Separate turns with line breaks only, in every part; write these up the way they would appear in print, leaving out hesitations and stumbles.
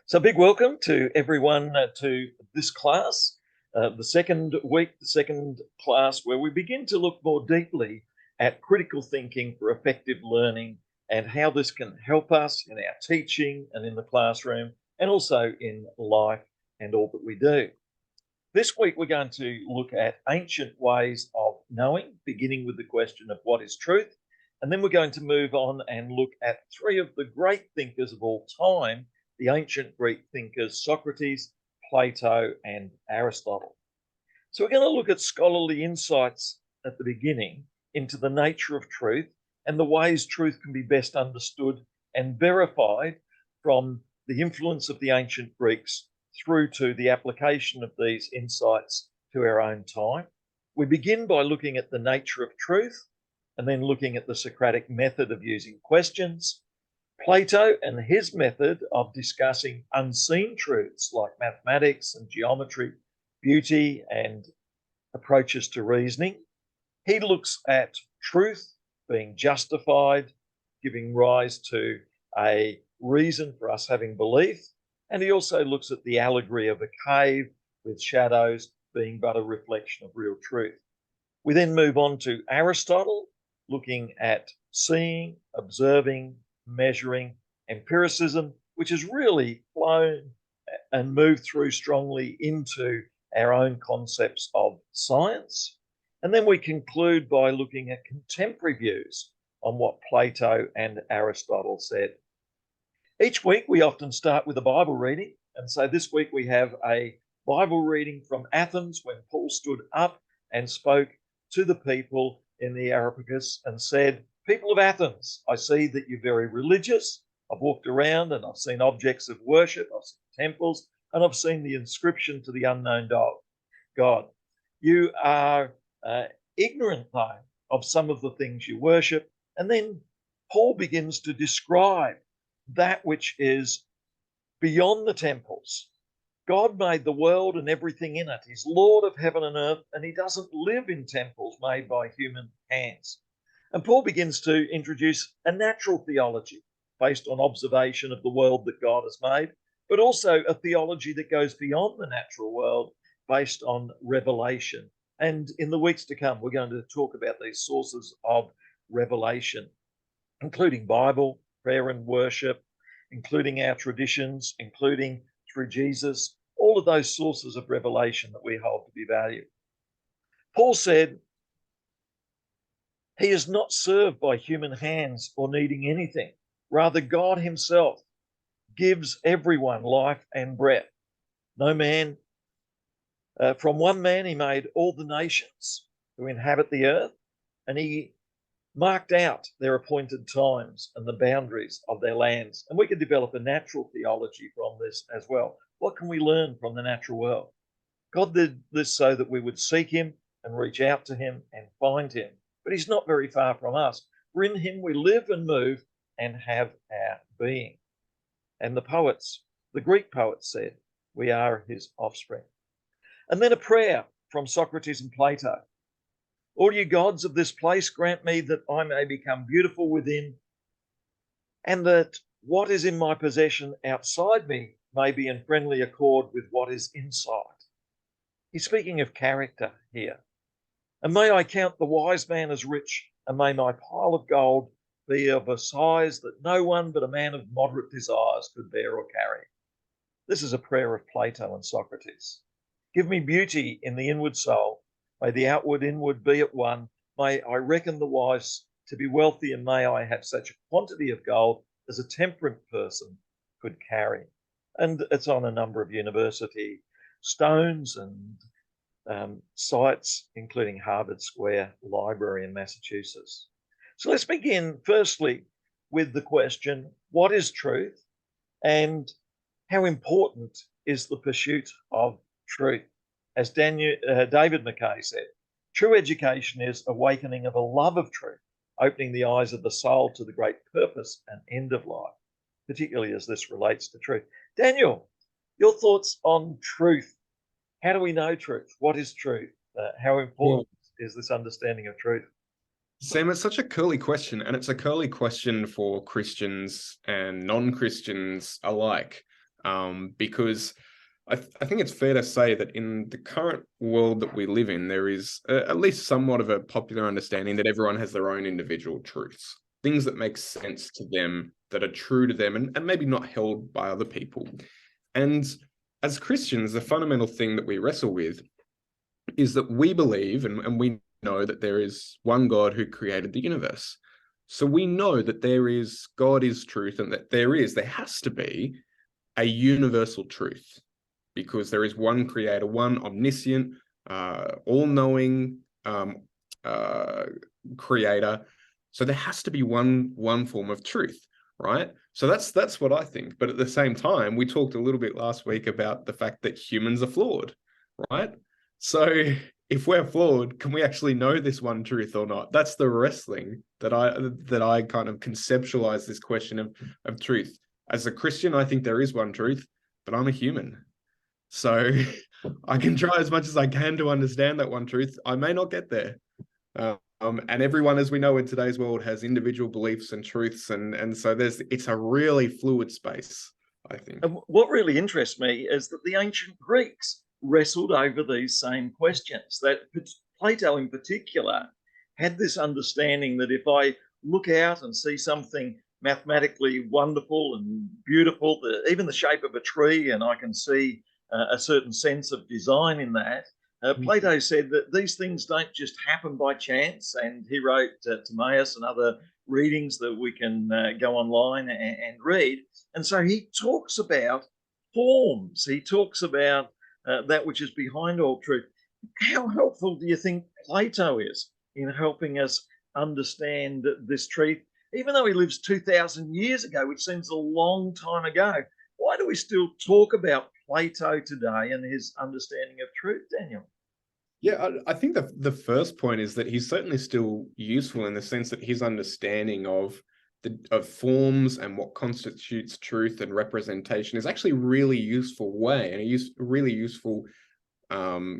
So big welcome to everyone to this class, the second week, the second class, where we begin to look more deeply at critical thinking for effective learning and how this can help us in our teaching and in the classroom and also in life and all that we do. This week, we're going to look at ancient ways of knowing, beginning with the question of what is truth. And then we're going to move on and look at three of the great thinkers of all time, the ancient Greek thinkers, Socrates, Plato, and Aristotle. So we're going to look at scholarly insights at the beginning into the nature of truth and the ways truth can be best understood and verified from the influence of the ancient Greeks through to the application of these insights to our own time. We begin by looking at the nature of truth and then looking at the Socratic method of using questions, Plato and his method of discussing unseen truths like mathematics and geometry, beauty and approaches to reasoning. He looks at truth being justified, giving rise to a reason for us having belief. And he also looks at the allegory of a cave with shadows being but a reflection of real truth. We then move on to Aristotle, looking at seeing, observing, measuring, empiricism, which has really flown and moved through strongly into our own concepts of science. And then we conclude by looking at contemporary views on what Plato and Aristotle said. Each week, we often start with a Bible reading. And so this week we have a Bible reading from Athens when Paul stood up and spoke to the people in the Areopagus and said, "People of Athens, I see that you're very religious. I've walked around and I've seen objects of worship, I've seen temples, and I've seen the inscription to the unknown God. You are ignorant, though, of some of the things you worship." And then Paul begins to describe that which is beyond the temples. God made the world and everything in it. He's Lord of heaven and earth, and he doesn't live in temples made by human hands. And Paul begins to introduce a natural theology based on observation of the world that God has made, but also a theology that goes beyond the natural world based on revelation. And in the weeks to come, we're going to talk about these sources of revelation, including Bible, prayer and worship, including our traditions, including through Jesus, all of those sources of revelation that we hold to be valued. Paul said, he is not served by human hands or needing anything. Rather, God himself gives everyone life and breath. No man, from one man, he made all the nations who inhabit the earth, and he marked out their appointed times and the boundaries of their lands. And we can develop a natural theology from this as well. What can we learn from the natural world? God did this so that we would seek him and reach out to him and find him. But he's not very far from us. For in him we live and move and have our being. And the poets, the Greek poets said, we are his offspring. And then a prayer from Socrates and Plato. All you gods of this place, grant me that I may become beautiful within, and that what is in my possession outside me may be in friendly accord with what is inside. He's speaking of character here. And may I count the wise man as rich, and may my pile of gold be of a size that no one but a man of moderate desires could bear or carry. This is a prayer of Plato and Socrates. Give me beauty in the inward soul. May the outward inward be at one. May I reckon the wise to be wealthy, and may I have such a quantity of gold as a temperate person could carry. And it's on a number of university stones and sites, including Harvard Square Library in Massachusetts. So let's begin firstly with the question, what is truth, and how important is the pursuit of truth? As David McKay said, true education is awakening of a love of truth, opening the eyes of the soul to the great purpose and end of life, particularly as this relates to truth. Daniel, your thoughts on truth. How do we know truth? What is truth? How important is this understanding of truth?
Sam, it's such a curly question, and it's a curly question for Christians and non-Christians alike. because I think it's fair to say that in the current world that we live in, there is at least somewhat of a popular understanding that everyone has their own individual truths, things that make sense to them, that are true to them, and maybe not held by other people. And as Christians, the fundamental thing that we wrestle with is that we believe and we know that there is one God who created the universe. So we know that God is truth, and that there has to be a universal truth, because there is one creator, one omniscient, all-knowing creator. So there has to be one form of truth, right? So that's what I think. But at the same time, we talked a little bit last week about the fact that humans are flawed, right? So if we're flawed, can we actually know this one truth or not? That's the wrestling that I kind of conceptualize this question of truth. As a Christian, I think there is one truth, but I'm a human. So I can try as much as I can to understand that one truth. I may not get there. And everyone, as we know in today's world, has individual beliefs and truths. And so it's a really fluid space, I think.
And what really interests me is that the ancient Greeks wrestled over these same questions, that Plato in particular had this understanding that if I look out and see something mathematically wonderful and beautiful, even the shape of a tree, and I can see a certain sense of design in that, Plato said that these things don't just happen by chance, and he wrote Timaeus and other readings that we can go online and read. And so he talks about forms. He talks about that which is behind all truth. How helpful do you think Plato is in helping us understand this truth, even though he lives 2,000 years ago, which seems a long time ago? Why do we still talk about Plato today and his understanding of truth, Daniel?
Yeah, I think the first point is that he's certainly still useful in the sense that his understanding of forms and what constitutes truth and representation is actually really useful way, and a really useful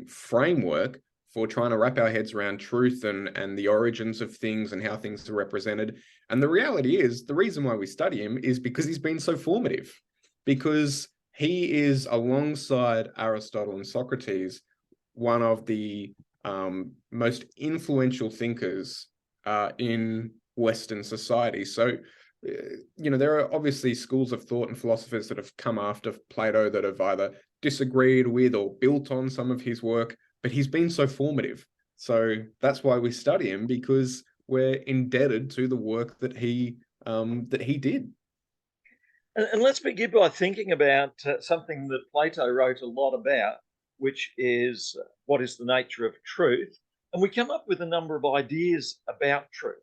framework for trying to wrap our heads around truth and the origins of things and how things are represented. And the reality is, the reason why we study him is because he's been so formative, because he is, alongside Aristotle and Socrates, one of the most influential thinkers in Western society. So, there are obviously schools of thought and philosophers that have come after Plato that have either disagreed with or built on some of his work, but he's been so formative. So that's why we study him, because we're indebted to the work that he did.
And let's begin by thinking about something that Plato wrote a lot about, which is what is the nature of truth. And we come up with a number of ideas about truth.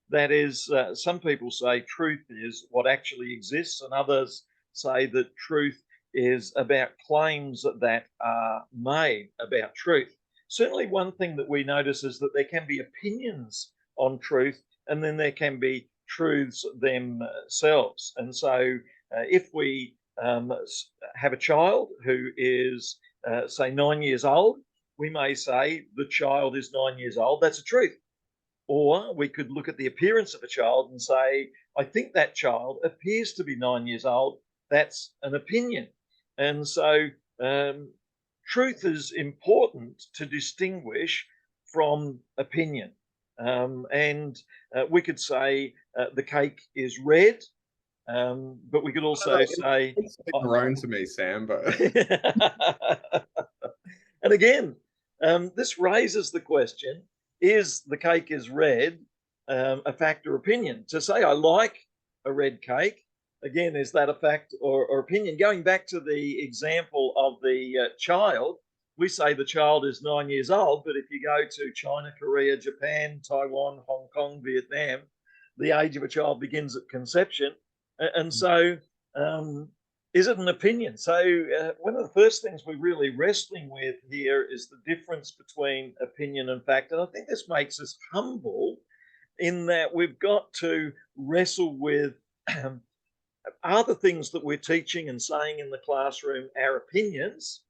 That is, some people say truth is what actually exists, and others say that truth is about claims that are made about truth. Certainly, one thing that we notice is that there can be opinions on truth, and then there can be truths themselves. And so, if we have a child who is, say, 9 years old, we may say the child is 9 years old. That's a truth. Or we could look at the appearance of a child and say, I think that child appears to be 9 years old. That's an opinion. And so truth is important to distinguish from opinion. And we could say the cake is red, but we could also say...
It's grown to me, Sam, but...
And again, this raises the question, is the cake is red a fact or opinion? To say I like a red cake, again, is that a fact or opinion? Going back to the example of the child, we say the child is 9 years old, but if you go to China, Korea, Japan, Taiwan, Hong Kong, Vietnam, the age of a child begins at conception. And so is it an opinion? So one of the first things we're really wrestling with here is the difference between opinion and fact. And I think this makes us humble in that we've got to wrestle with, are the things that we're teaching and saying in the classroom our opinions,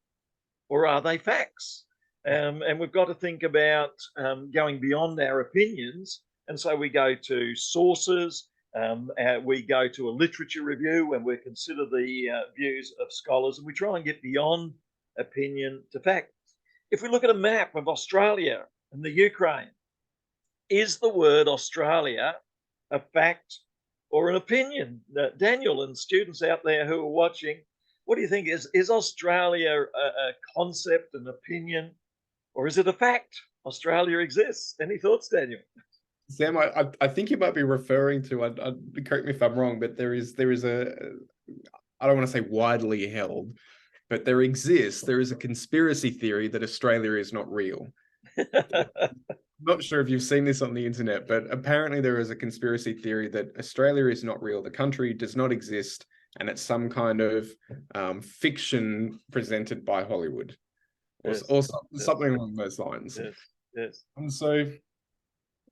or are they facts? And we've got to think about going beyond our opinions. And so we go to sources, We go to a literature review and we consider the views of scholars, and we try and get beyond opinion to fact. If we look at a map of Australia and the Ukraine, is the word Australia a fact or an opinion? Daniel and students out there who are watching, what do you think? Is Australia a concept, an opinion, or is it a fact? Australia exists. Any thoughts, Daniel?
Sam, I think you might be referring to, correct me if I'm wrong, but there is a, I don't want to say widely held, but there is a conspiracy theory that Australia is not real. Not sure if you've seen this on the internet, but apparently there is a conspiracy theory that Australia is not real. The country does not exist, and it's some kind of fiction presented by Hollywood, or, yes, something along those lines.
Yes, yes.
And so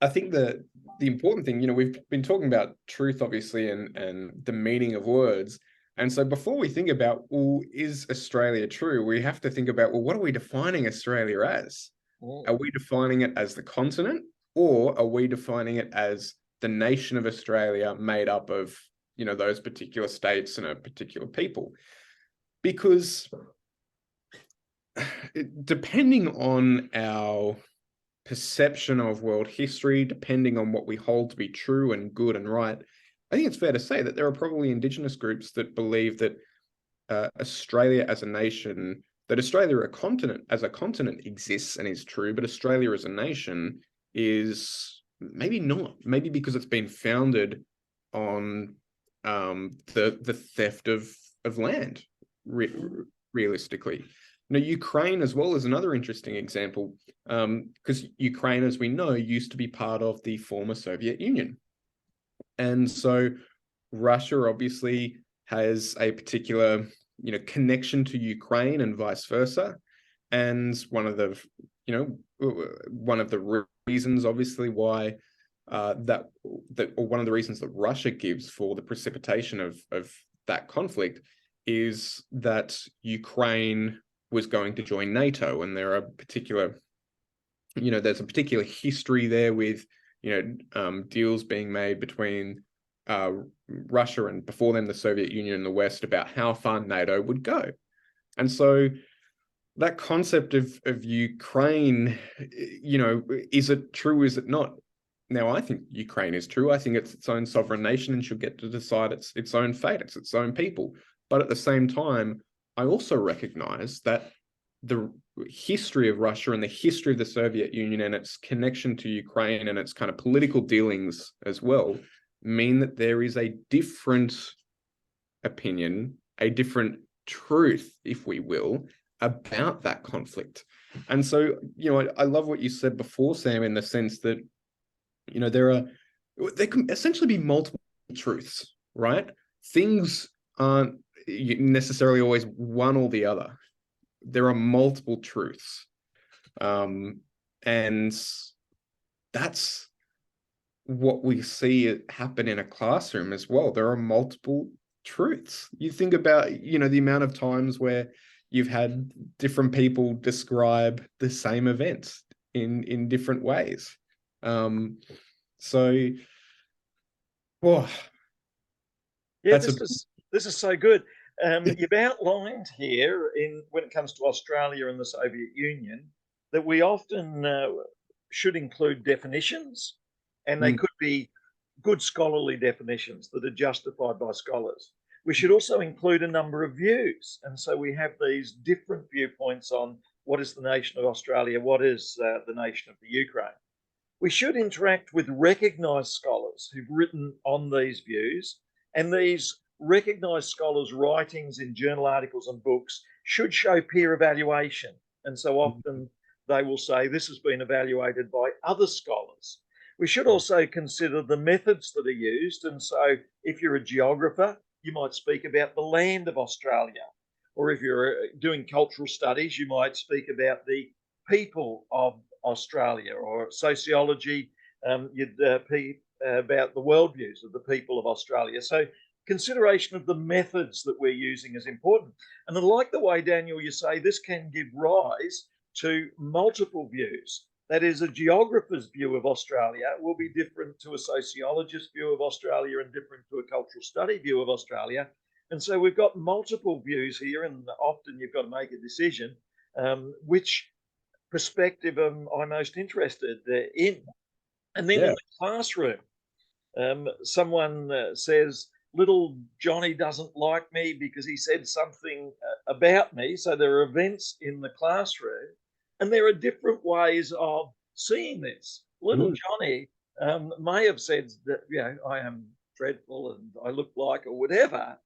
I think the important thing, we've been talking about truth, obviously, and the meaning of words. And so before we think about, well, is Australia true? We have to think about, well, what are we defining Australia as? Are we defining it as the continent, or are we defining it as the nation of Australia made up of, those particular states and a particular people? Because depending on our perception of world history, depending on what we hold to be true and good and right, I think it's fair to say that there are probably Indigenous groups that believe that Australia as a nation, that Australia as a continent exists and is true, but Australia as a nation is maybe not. Maybe because it's been founded on the theft of land, realistically. Ukraine as well is another interesting example, because Ukraine, as we know, used to be part of the former Soviet Union. And so Russia obviously has a particular connection to Ukraine and vice versa. And one of the reasons, obviously, why or one of the reasons that Russia gives for the precipitation of that conflict is that Ukraine was going to join NATO, and there are particular, there's a particular history there with, deals being made between Russia and, before them, the Soviet Union and the West about how far NATO would go. And so that concept of Ukraine, is it true? Is it not? Now, I think Ukraine is true. I think it's its own sovereign nation and should get to decide its own fate. It's its own people. But at the same time, I also recognize that the history of Russia and the history of the Soviet Union and its connection to Ukraine and its kind of political dealings as well mean that there is a different opinion, a different truth, if we will, about that conflict. And so, I love what you said before, Sam, in the sense that, there can essentially be multiple truths, right? Things aren't necessarily always one or the other. There are multiple truths. And that's what we see happen in a classroom as well. There are multiple truths. You think about, the amount of times where you've had different people describe the same event in different ways. So, oh,
yeah, this is so good. You've outlined here, when it comes to Australia and the Soviet Union, that we often should include definitions, and they could be good scholarly definitions that are justified by scholars. We should also include a number of views, and so we have these different viewpoints on what is the nation of Australia, what is the nation of the Ukraine. We should interact with recognised scholars who've written on these views, and these recognised scholars' writings in journal articles and books should show peer evaluation. And so often they will say this has been evaluated by other scholars. We should also consider the methods that are used. And so if you're a geographer, you might speak about the land of Australia. Or if you're doing cultural studies, you might speak about the people of Australia. Or sociology, you'd speak about the worldviews of the people of Australia. So consideration of the methods that we're using is important. And I like the way, Daniel, you say this can give rise to multiple views. That is, a geographer's view of Australia will be different to a sociologist's view of Australia and different to a cultural study view of Australia. And so we've got multiple views here, and often you've got to make a decision which perspective am I most interested in. And then in
Yeah.
the classroom, someone says, little Johnny doesn't like me because he said something about me. So there are events in the classroom, and there are different ways of seeing this. Little
Mm.
Johnny may have said that, you know, I am dreadful and I look like or whatever,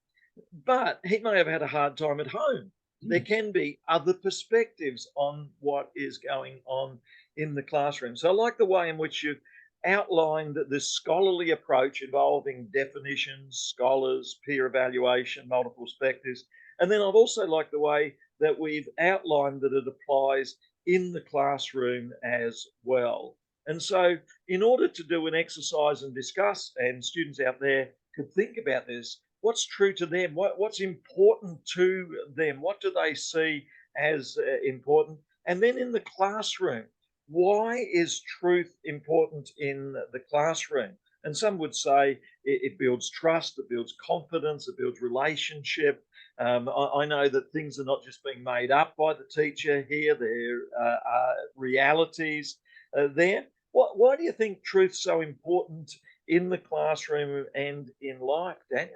but he may have had a hard time at home. There can be other perspectives on what is going on in the classroom. So I like the way in which you've outlined this scholarly approach involving definitions, scholars, peer evaluation, multiple perspectives. And then I've also liked the way that we've outlined that it applies in the classroom as well. And so, in order to do an exercise and discuss, and students out there could think about this, what's true to them, what's important to them, what do they see as important, and then in the classroom, why is truth important in the classroom? And some would say it builds trust, it builds confidence, it builds relationship. I know that things are not just being made up by the teacher here, there are realities there. Why do you think truth's so important in the classroom and in life, Daniel?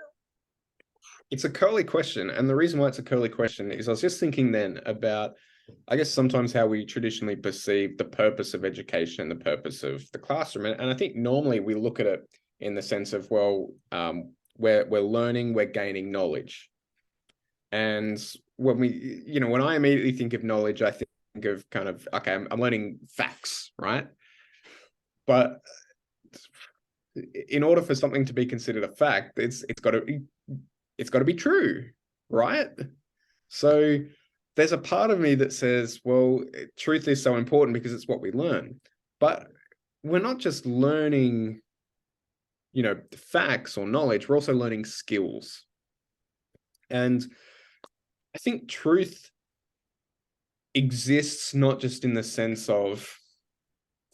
It's a curly question. And the reason why it's a curly question is I was just thinking then about, I guess, sometimes how we traditionally perceive the purpose of education and the purpose of the classroom. And I think normally we look at it in the sense of, well, we're learning, we're gaining knowledge. And when when I immediately think of knowledge, I think of kind of, okay, I'm learning facts, right? But in order for something to be considered a fact, it's got to be true, right? So there's a part of me that says, well, truth is so important because it's what we learn. But we're not just learning, facts or knowledge, we're also learning skills. And I think truth exists not just in the sense of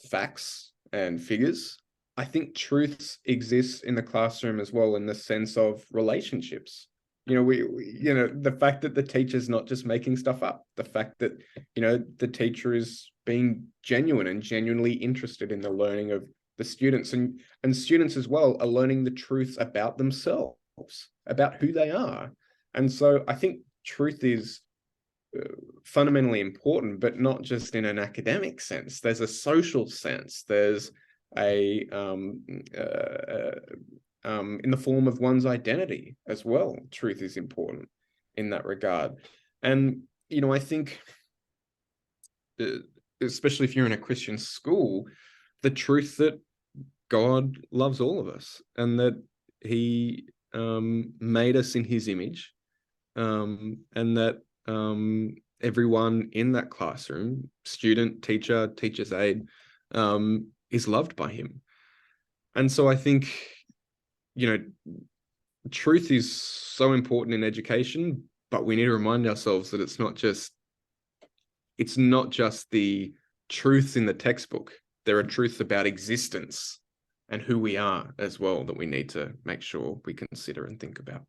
facts and figures. I think truths exist in the classroom as well in the sense of relationships. The fact that the teacher's not just making stuff up, the fact that, the teacher is being genuine and genuinely interested in the learning of the students, and students as well are learning the truth about themselves, about who they are. And so I think truth is fundamentally important, but not just in an academic sense. There's a social sense. There's a in the form of one's identity as well. Truth is important in that regard. And, I think, especially if you're in a Christian school, the truth that God loves all of us and that he made us in his image, and that everyone in that classroom, student, teacher, teacher's aide, is loved by him. And so I think, truth is so important in education, but we need to remind ourselves that it's not just the truths in the textbook. There are truths about existence and who we are as well that we need to make sure we consider and think about.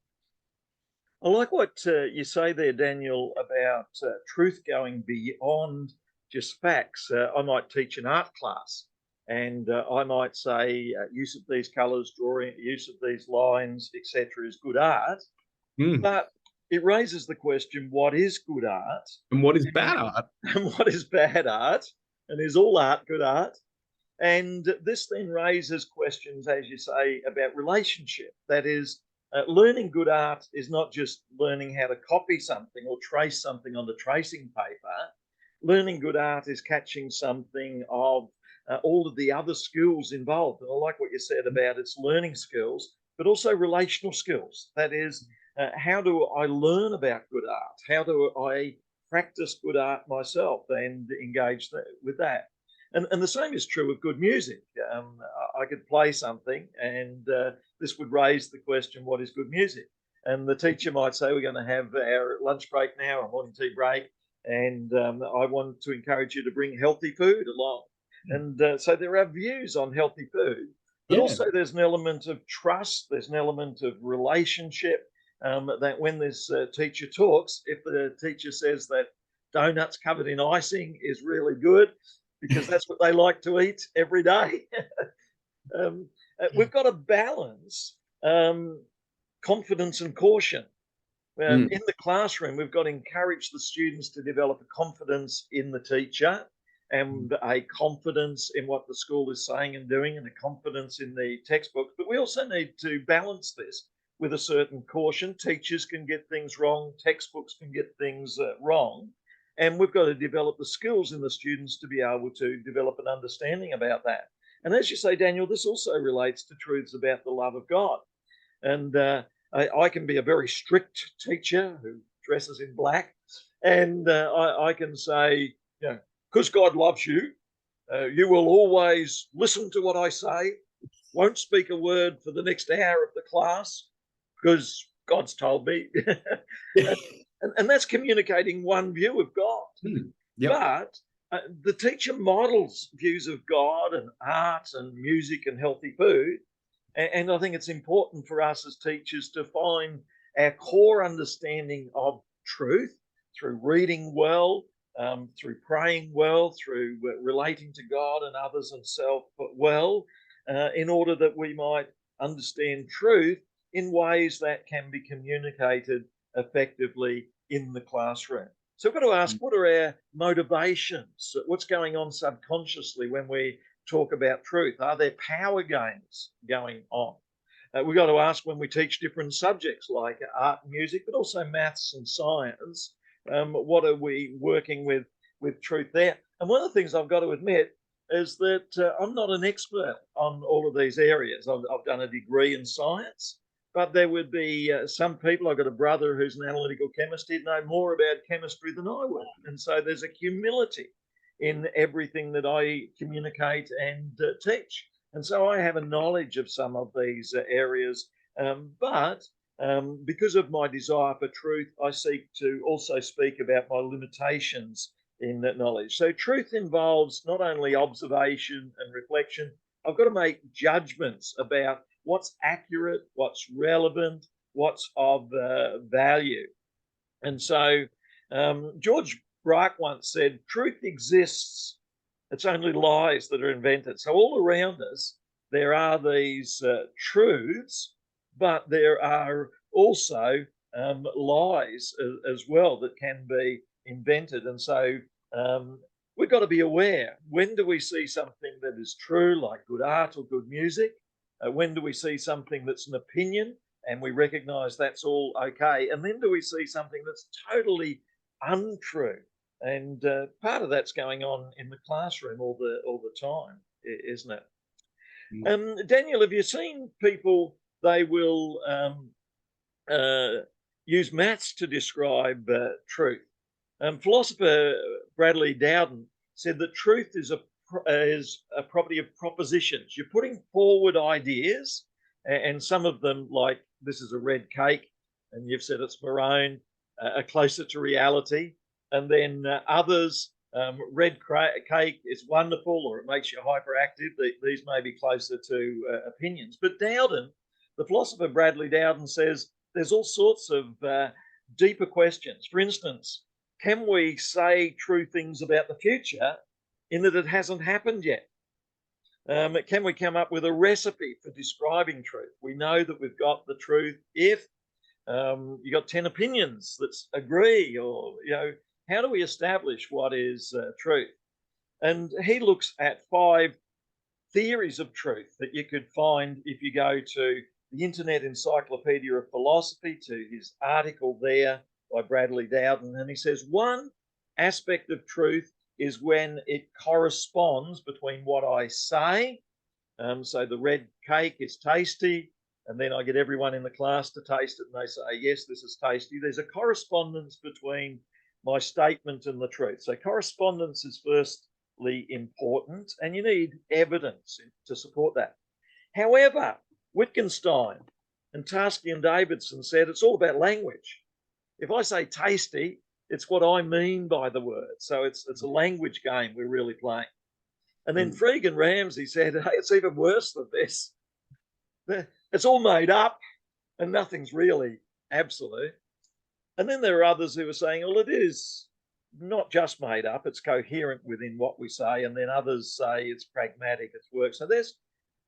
I like what you say there, Daniel, about truth going beyond just facts. I might teach an art class, and I might say use of these colours, drawing, use of these lines, etc., is good art. But it raises the question: what is good art,
and what is bad art,
and what is bad art, and is all art good art? And this then raises questions, as you say, about relationship. That is, learning good art is not just learning how to copy something or trace something on the tracing paper. Learning good art is catching something of all of the other skills involved. And I like what you said about its learning skills, but also relational skills. That is, how do I learn about good art? How do I practice good art myself and engage with that? And the same is true of good music. I could play something, and this would raise the question, what is good music? And the teacher might say, we're going to have our lunch break now, our morning tea break, and I want to encourage you to bring healthy food along. And so there are views on healthy food, but
Yeah.
also there's an element of trust, there's an element of relationship, that when this teacher talks, if the teacher says that donuts covered in icing is really good because that's what they like to eat every day, we've got to balance confidence and caution.
Mm.
In the classroom, we've got to encourage the students to develop a confidence in the teacher and a confidence in what the school is saying and doing and a confidence in the textbooks. But we also need to balance this with a certain caution. Teachers can get things wrong, textbooks can get things wrong. And we've got to develop the skills in the students to be able to develop an understanding about that. And as you say, Daniel, this also relates to truths about the love of God. And I can be a very strict teacher who dresses in black, and I can say, you know, because God loves you, you will always listen to what I say, won't speak a word for the next hour of the class, because God's told me. and that's communicating one view of God.
Yep.
But the teacher models views of God and art and music and healthy food. And I think it's important for us as teachers to find our core understanding of truth through reading well, through praying well, through relating to God and others and self well, in order that we might understand truth in ways that can be communicated effectively in the classroom. So we've got to ask, what are our motivations? What's going on subconsciously when we talk about truth? Are there power games going on? We've got to ask when we teach different subjects like art and music, but also maths and science, what are we working with truth there? And one of the things I've got to admit is that I'm not an expert on all of these areas. I've done a degree in science, but there would be some people. I've got a brother who's an analytical chemist. He'd know more about chemistry than I would. And so there's a humility in everything that I communicate and teach. And so I have a knowledge of some of these areas, but because of my desire for truth, I seek to also speak about my limitations in that knowledge. So truth involves not only observation and reflection, I've got to make judgments about what's accurate, what's relevant, what's of value. And so George Braque once said, truth exists, it's only lies that are invented. So all around us, there are these truths, but there are also lies as well that can be invented. And so we've got to be aware, when do we see something that is true, like good art or good music? When do we see something that's an opinion and we recognize that's all okay? And then do we see something that's totally untrue? And part of that's going on in the classroom all the time, isn't it? Daniel, have you seen people, they will use maths to describe truth? Philosopher Bradley Dowden said that truth is a property of propositions. You're putting forward ideas, and some of them, like this is a red cake, and you've said it's maroon, are closer to reality. And then others, red cake is wonderful, or it makes you hyperactive. These may be closer to opinions. But Dowden, the philosopher Bradley Dowden, says there's all sorts of deeper questions. For instance, can we say true things about the future in that it hasn't happened yet? Can we come up with a recipe for describing truth? We know that we've got the truth if you got 10 opinions that agree, or, how do we establish what is truth? And he looks at 5 theories of truth that you could find if you go to the Internet Encyclopedia of Philosophy, to his article there by Bradley Dowden. And he says one aspect of truth is when it corresponds between what I say. So the red cake is tasty, and then I get everyone in the class to taste it, and they say, yes, this is tasty. There's a correspondence between my statement and the truth. So correspondence is firstly important, and you need evidence to support that. However, Wittgenstein and Tarski and Davidson said it's all about language. If I say tasty, it's what I mean by the word. So it's a language game we're really playing. And then Freegan Ramsay said, hey, it's even worse than this. It's all made up and nothing's really absolute. And then there are others who are saying, well, it is not just made up, it's coherent within what we say. And then others say it's pragmatic, it's work. So there's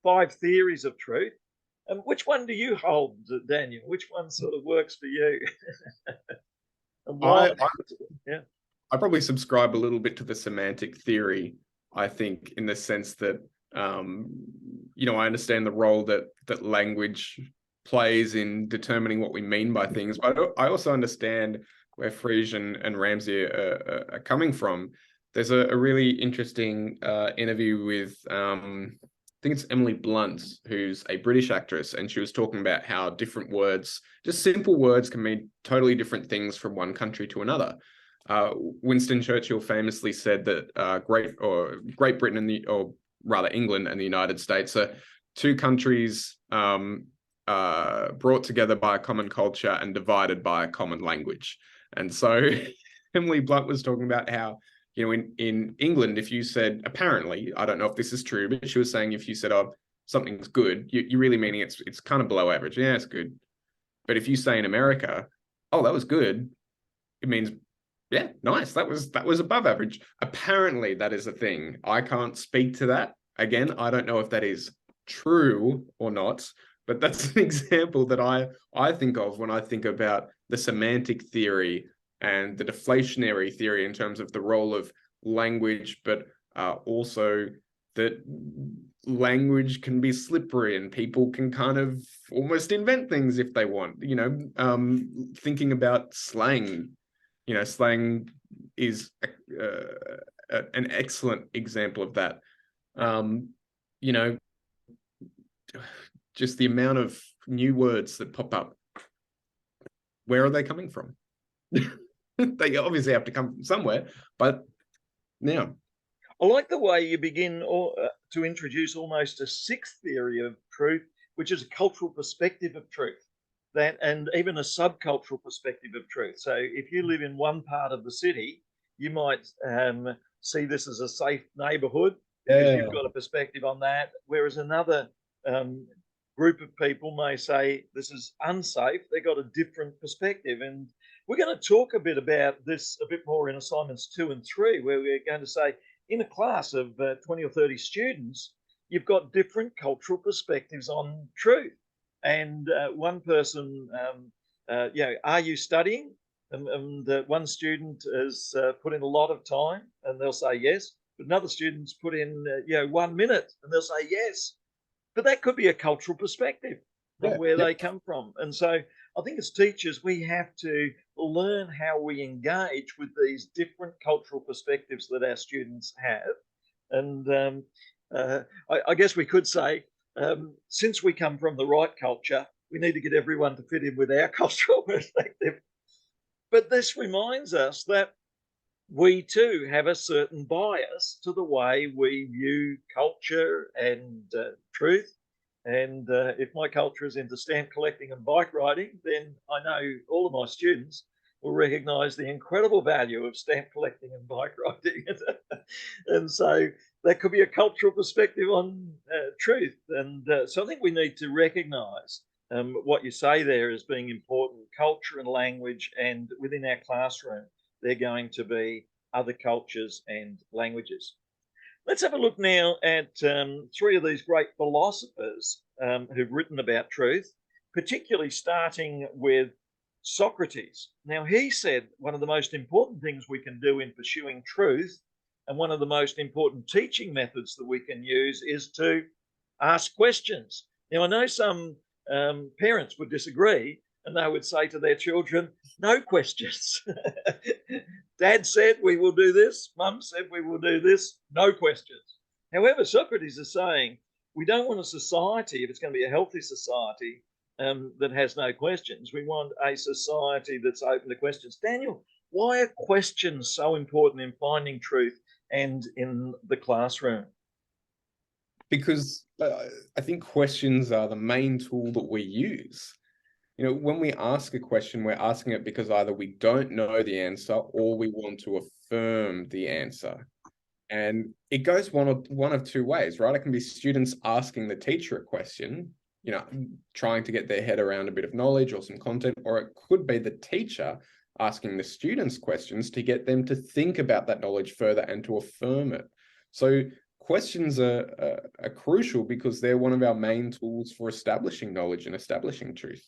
5 theories of truth. And which one do you hold, Daniel? Which one sort of works for you? And why? Yeah.
I probably subscribe a little bit to the semantic theory, I think, in the sense that, you know, I understand the role that language plays in determining what we mean by things, but I also understand where Frege and Ramsay are coming from. There's a really interesting interview with, I think it's Emily Blunt, who's a British actress, and she was talking about how different words, just simple words, can mean totally different things from one country to another. Winston Churchill famously said that Great Britain or rather England and the United States are 2 countries brought together by a common culture and divided by a common language. And so Emily Blunt was talking about how, you know, in England, if you said, apparently, I don't know if this is true, but she was saying if you said, oh, something's good, you're really meaning it's kind of below average. Yeah, it's good. But if you say in America, oh, that was good, it means, yeah, nice. That was above average. Apparently, that is a thing. I can't speak to that. Again, I don't know if that is true or not, but that's an example that I think of when I think about the semantic theory and the deflationary theory in terms of the role of language, but also that language can be slippery and people can kind of almost invent things if they want. You know, thinking about slang, you know, slang is an excellent example of that. You know, just the amount of new words that pop up. Where are they coming from? They obviously have to come from somewhere, but now.
I like the way you begin to introduce almost a 6th theory of truth, which is a cultural perspective of truth, that, and even a subcultural perspective of truth. So if you live in one part of the city, you might see this as a safe neighborhood because you've got a perspective on that, whereas another group of people may say this is unsafe. They've got a different perspective. And we're going to talk a bit about this a bit more in assignments 2 and 3, where we're going to say in a class of 20 or 30 students, you've got different cultural perspectives on truth. And one person, you know, are you studying? And one student has put in a lot of time and they'll say yes. But another student's put in, you know, 1 minute and they'll say yes. But that could be a cultural perspective of where they come from. And so I think as teachers, we have to learn how we engage with these different cultural perspectives that our students have. And I guess we could say, since we come from the right culture, we need to get everyone to fit in with our cultural perspective. But this reminds us that we too have a certain bias to the way we view culture and truth. And if my culture is into stamp collecting and bike riding, then I know all of my students will recognise the incredible value of stamp collecting and bike riding. And so that could be a cultural perspective on truth. And so I think we need to recognise what you say there as being important, culture and language, and within our classroom, they're going to be other cultures and languages. Let's have a look now at 3 of these great philosophers who've written about truth, particularly starting with Socrates. Now, he said one of the most important things we can do in pursuing truth, and one of the most important teaching methods that we can use, is to ask questions. Now, I know some parents would disagree, and they would say to their children, no questions. Dad said we will do this, Mum said we will do this, no questions. However, Socrates is saying we don't want a society, if it's going to be a healthy society, that has no questions. We want a society that's open to questions. Daniel, why are questions so important in finding truth and in the classroom?
Because I think questions are the main tool that we use. You know, when we ask a question, we're asking it because either we don't know the answer or we want to affirm the answer. And it goes one of two ways, right? It can be students asking the teacher a question, trying to get their head around a bit of knowledge or some content, or it could be the teacher asking the students questions to get them to think about that knowledge further and to affirm it. So questions are crucial because they're one of our main tools for establishing knowledge and establishing truth.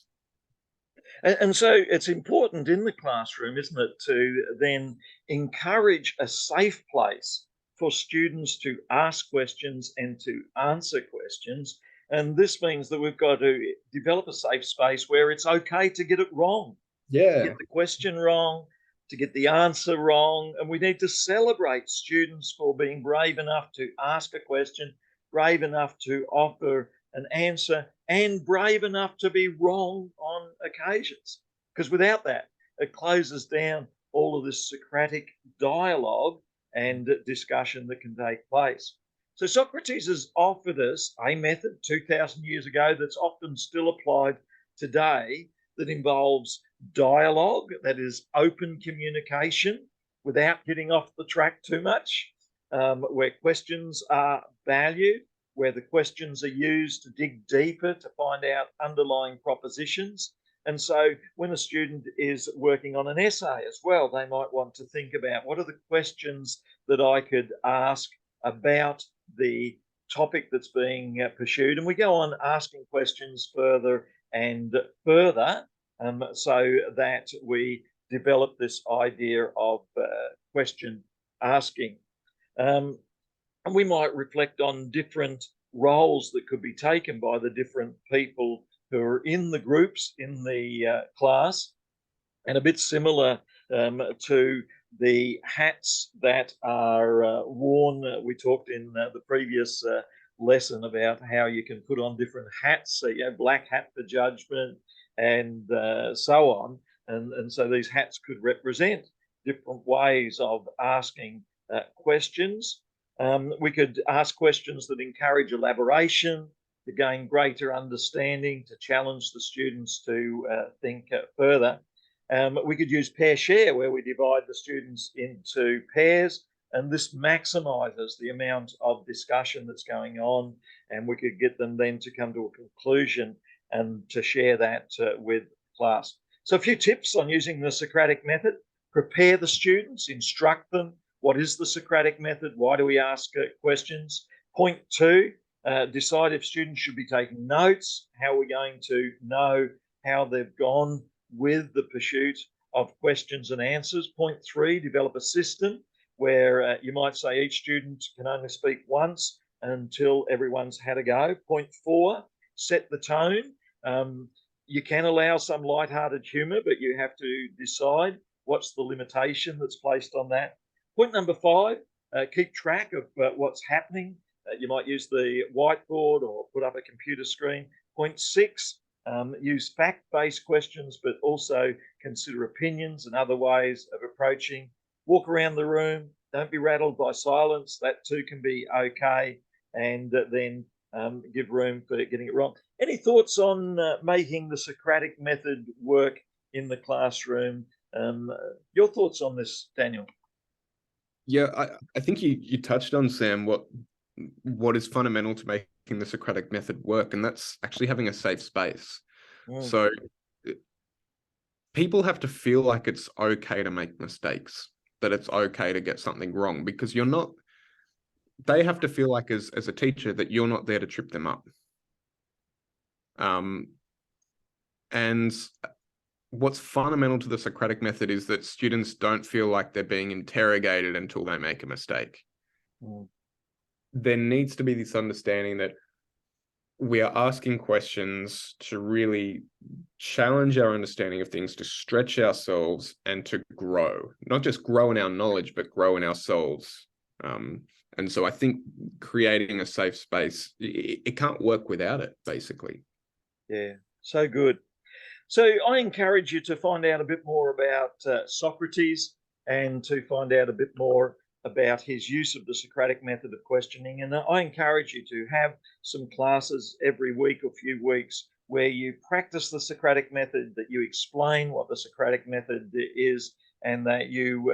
And so it's important in the classroom, isn't it, to then encourage a safe place for students to ask questions and to answer questions. And this means that we've got to develop a safe space where it's okay to get it wrong, to get the question wrong, to get the answer wrong. And we need to celebrate students for being brave enough to ask a question, brave enough to offer an answer, and brave enough to be wrong on occasions. Because without that, it closes down all of this Socratic dialogue and discussion that can take place. So Socrates has offered us a method 2,000 years ago that's often still applied today, that involves dialogue, that is open communication without getting off the track too much, where questions are valued, where the questions are used to dig deeper to find out underlying propositions. And so when a student is working on an essay as well, they might want to think about what are the questions that I could ask about the topic that's being pursued. And we go on asking questions further and further, so that we develop this idea of question asking. And we might reflect on different roles that could be taken by the different people who are in the groups in the class, and a bit similar to the hats that are worn. We talked in the previous lesson about how you can put on different hats. So you have black hat for judgment and so on. And so these hats could represent different ways of asking questions. We could ask questions that encourage elaboration, to gain greater understanding, to challenge the students to think further. We could use pair share, where we divide the students into pairs, and this maximizes the amount of discussion that's going on, and we could get them then to come to a conclusion and to share that with class. So a few tips on using the Socratic method: prepare the students, instruct them. What is the Socratic method? Why do we ask questions? Point two, decide if students should be taking notes. How are we going to know how they've gone with the pursuit of questions and answers? Point three, develop a system where you might say each student can only speak once until everyone's had a go. Point four, set the tone. You can allow some lighthearted humour, but you have to decide what's the limitation that's placed on that. Point number five, keep track of what's happening. You might use the whiteboard or put up a computer screen. Point six, use fact-based questions, but also consider opinions and other ways of approaching. Walk around the room. Don't be rattled by silence. That too can be okay. And then give room for getting it wrong. Any thoughts on making the Socratic method work in the classroom? Your thoughts on this, Daniel?
Yeah, I think you touched on, Sam, what is fundamental to making the Socratic method work, and that's actually having a safe space. So people have to feel like it's okay to make mistakes, that it's okay to get something wrong, because they have to feel like as a teacher that you're not there to trip them up. And what's fundamental to the Socratic method is that students don't feel like they're being interrogated until they make a mistake. There needs to be this understanding that we are asking questions to really challenge our understanding of things, to stretch ourselves and to grow, not just grow in our knowledge, but grow in our souls. And so I think creating a safe space, it can't work without it, basically.
Yeah, so good. So I encourage you to find out a bit more about Socrates, and to find out a bit more about his use of the Socratic method of questioning. And I encourage you to have some classes every week or few weeks where you practice the Socratic method, that you explain what the Socratic method is, and that you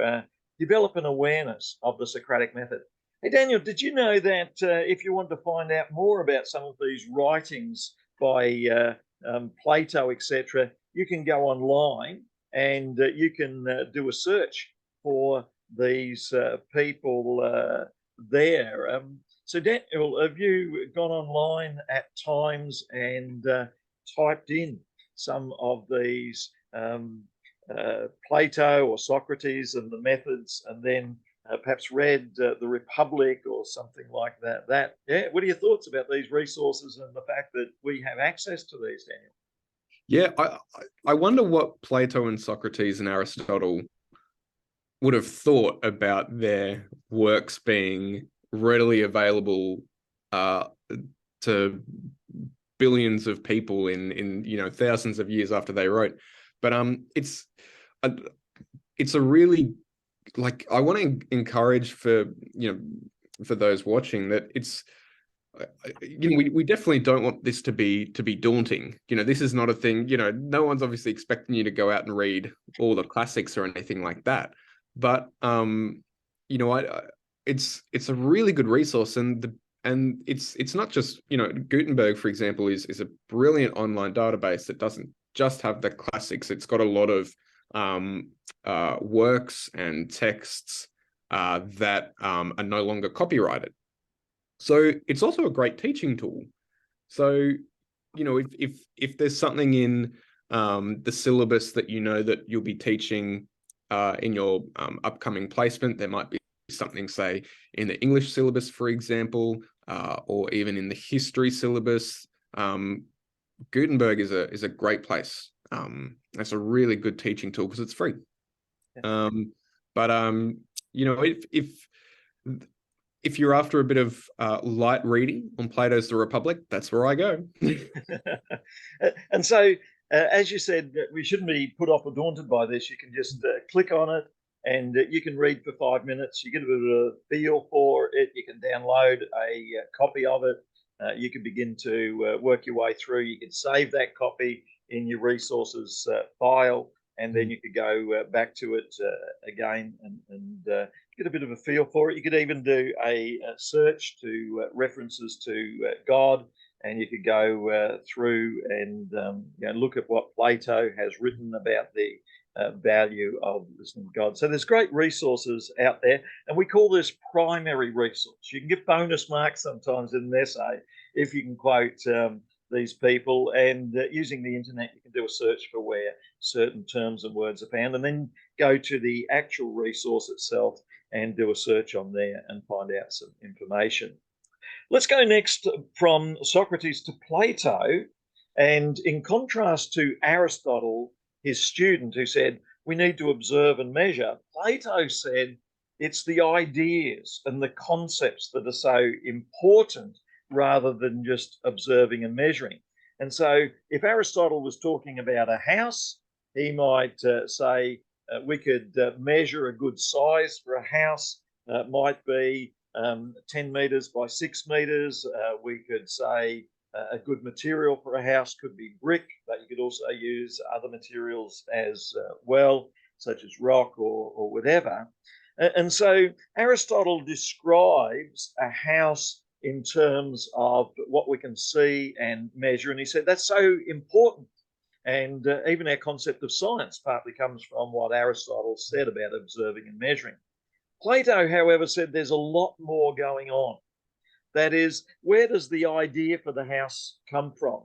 develop an awareness of the Socratic method. Hey, Daniel, did you know that if you want to find out more about some of these writings by Plato, etc., you can go online and you can do a search for these people there. So, Daniel, have you gone online at times and typed in some of these Plato or Socrates and the methods, and then perhaps read The Republic or something like that? Yeah. What are your thoughts about these resources and the fact that we have access to these, Daniel?
Yeah, I wonder what Plato and Socrates and Aristotle would have thought about their works being readily available to billions of people in thousands of years after they wrote. But it's a really, like, I want to encourage for those watching that it's we definitely don't want this to be daunting. This is not a thing. No one's obviously expecting you to go out and read all the classics or anything like that. But it's a really good resource, and it's not just Gutenberg, for example, is a brilliant online database that doesn't just have the classics. It's got a lot of works and texts that are no longer copyrighted. So it's also a great teaching tool. So, if there's something in the syllabus that that you'll be teaching in your upcoming placement, there might be something, say, in the English syllabus, for example, or even in the history syllabus. Gutenberg is a great place. It's a really good teaching tool because it's free. But if you're after a bit of light reading on Plato's The Republic, that's where I go.
And so, as you said, we shouldn't be put off or daunted by this. You can just click on it and you can read for 5 minutes. You get a bit of a feel for it. You can download a copy of it. You can begin to work your way through. You can save that copy in your resources file, and then you could go back to it again and get a bit of a feel for it. You could even do a search to references to God, and you could go through and look at what Plato has written about the value of listening to God. So there's great resources out there, and we call this primary resource. You can get bonus marks sometimes in an essay if you can quote these people, and using the internet you can do a search for where certain terms and words are found, and then go to the actual resource itself and do a search on there and find out some information. Let's go next from Socrates to Plato, and in contrast to Aristotle, his student, who said we need to observe and measure, Plato said it's the ideas and the concepts that are so important rather than just observing and measuring. And so if Aristotle was talking about a house, he might say we could measure a good size for a house. Might be 10 meters by 6 meters. We could say a good material for a house could be brick, but you could also use other materials as well, such as rock or whatever. And so Aristotle describes a house in terms of what we can see and measure. And he said that's so important. And even our concept of science partly comes from what Aristotle said about observing and measuring. Plato, however, said there's a lot more going on. That is, where does the idea for the house come from?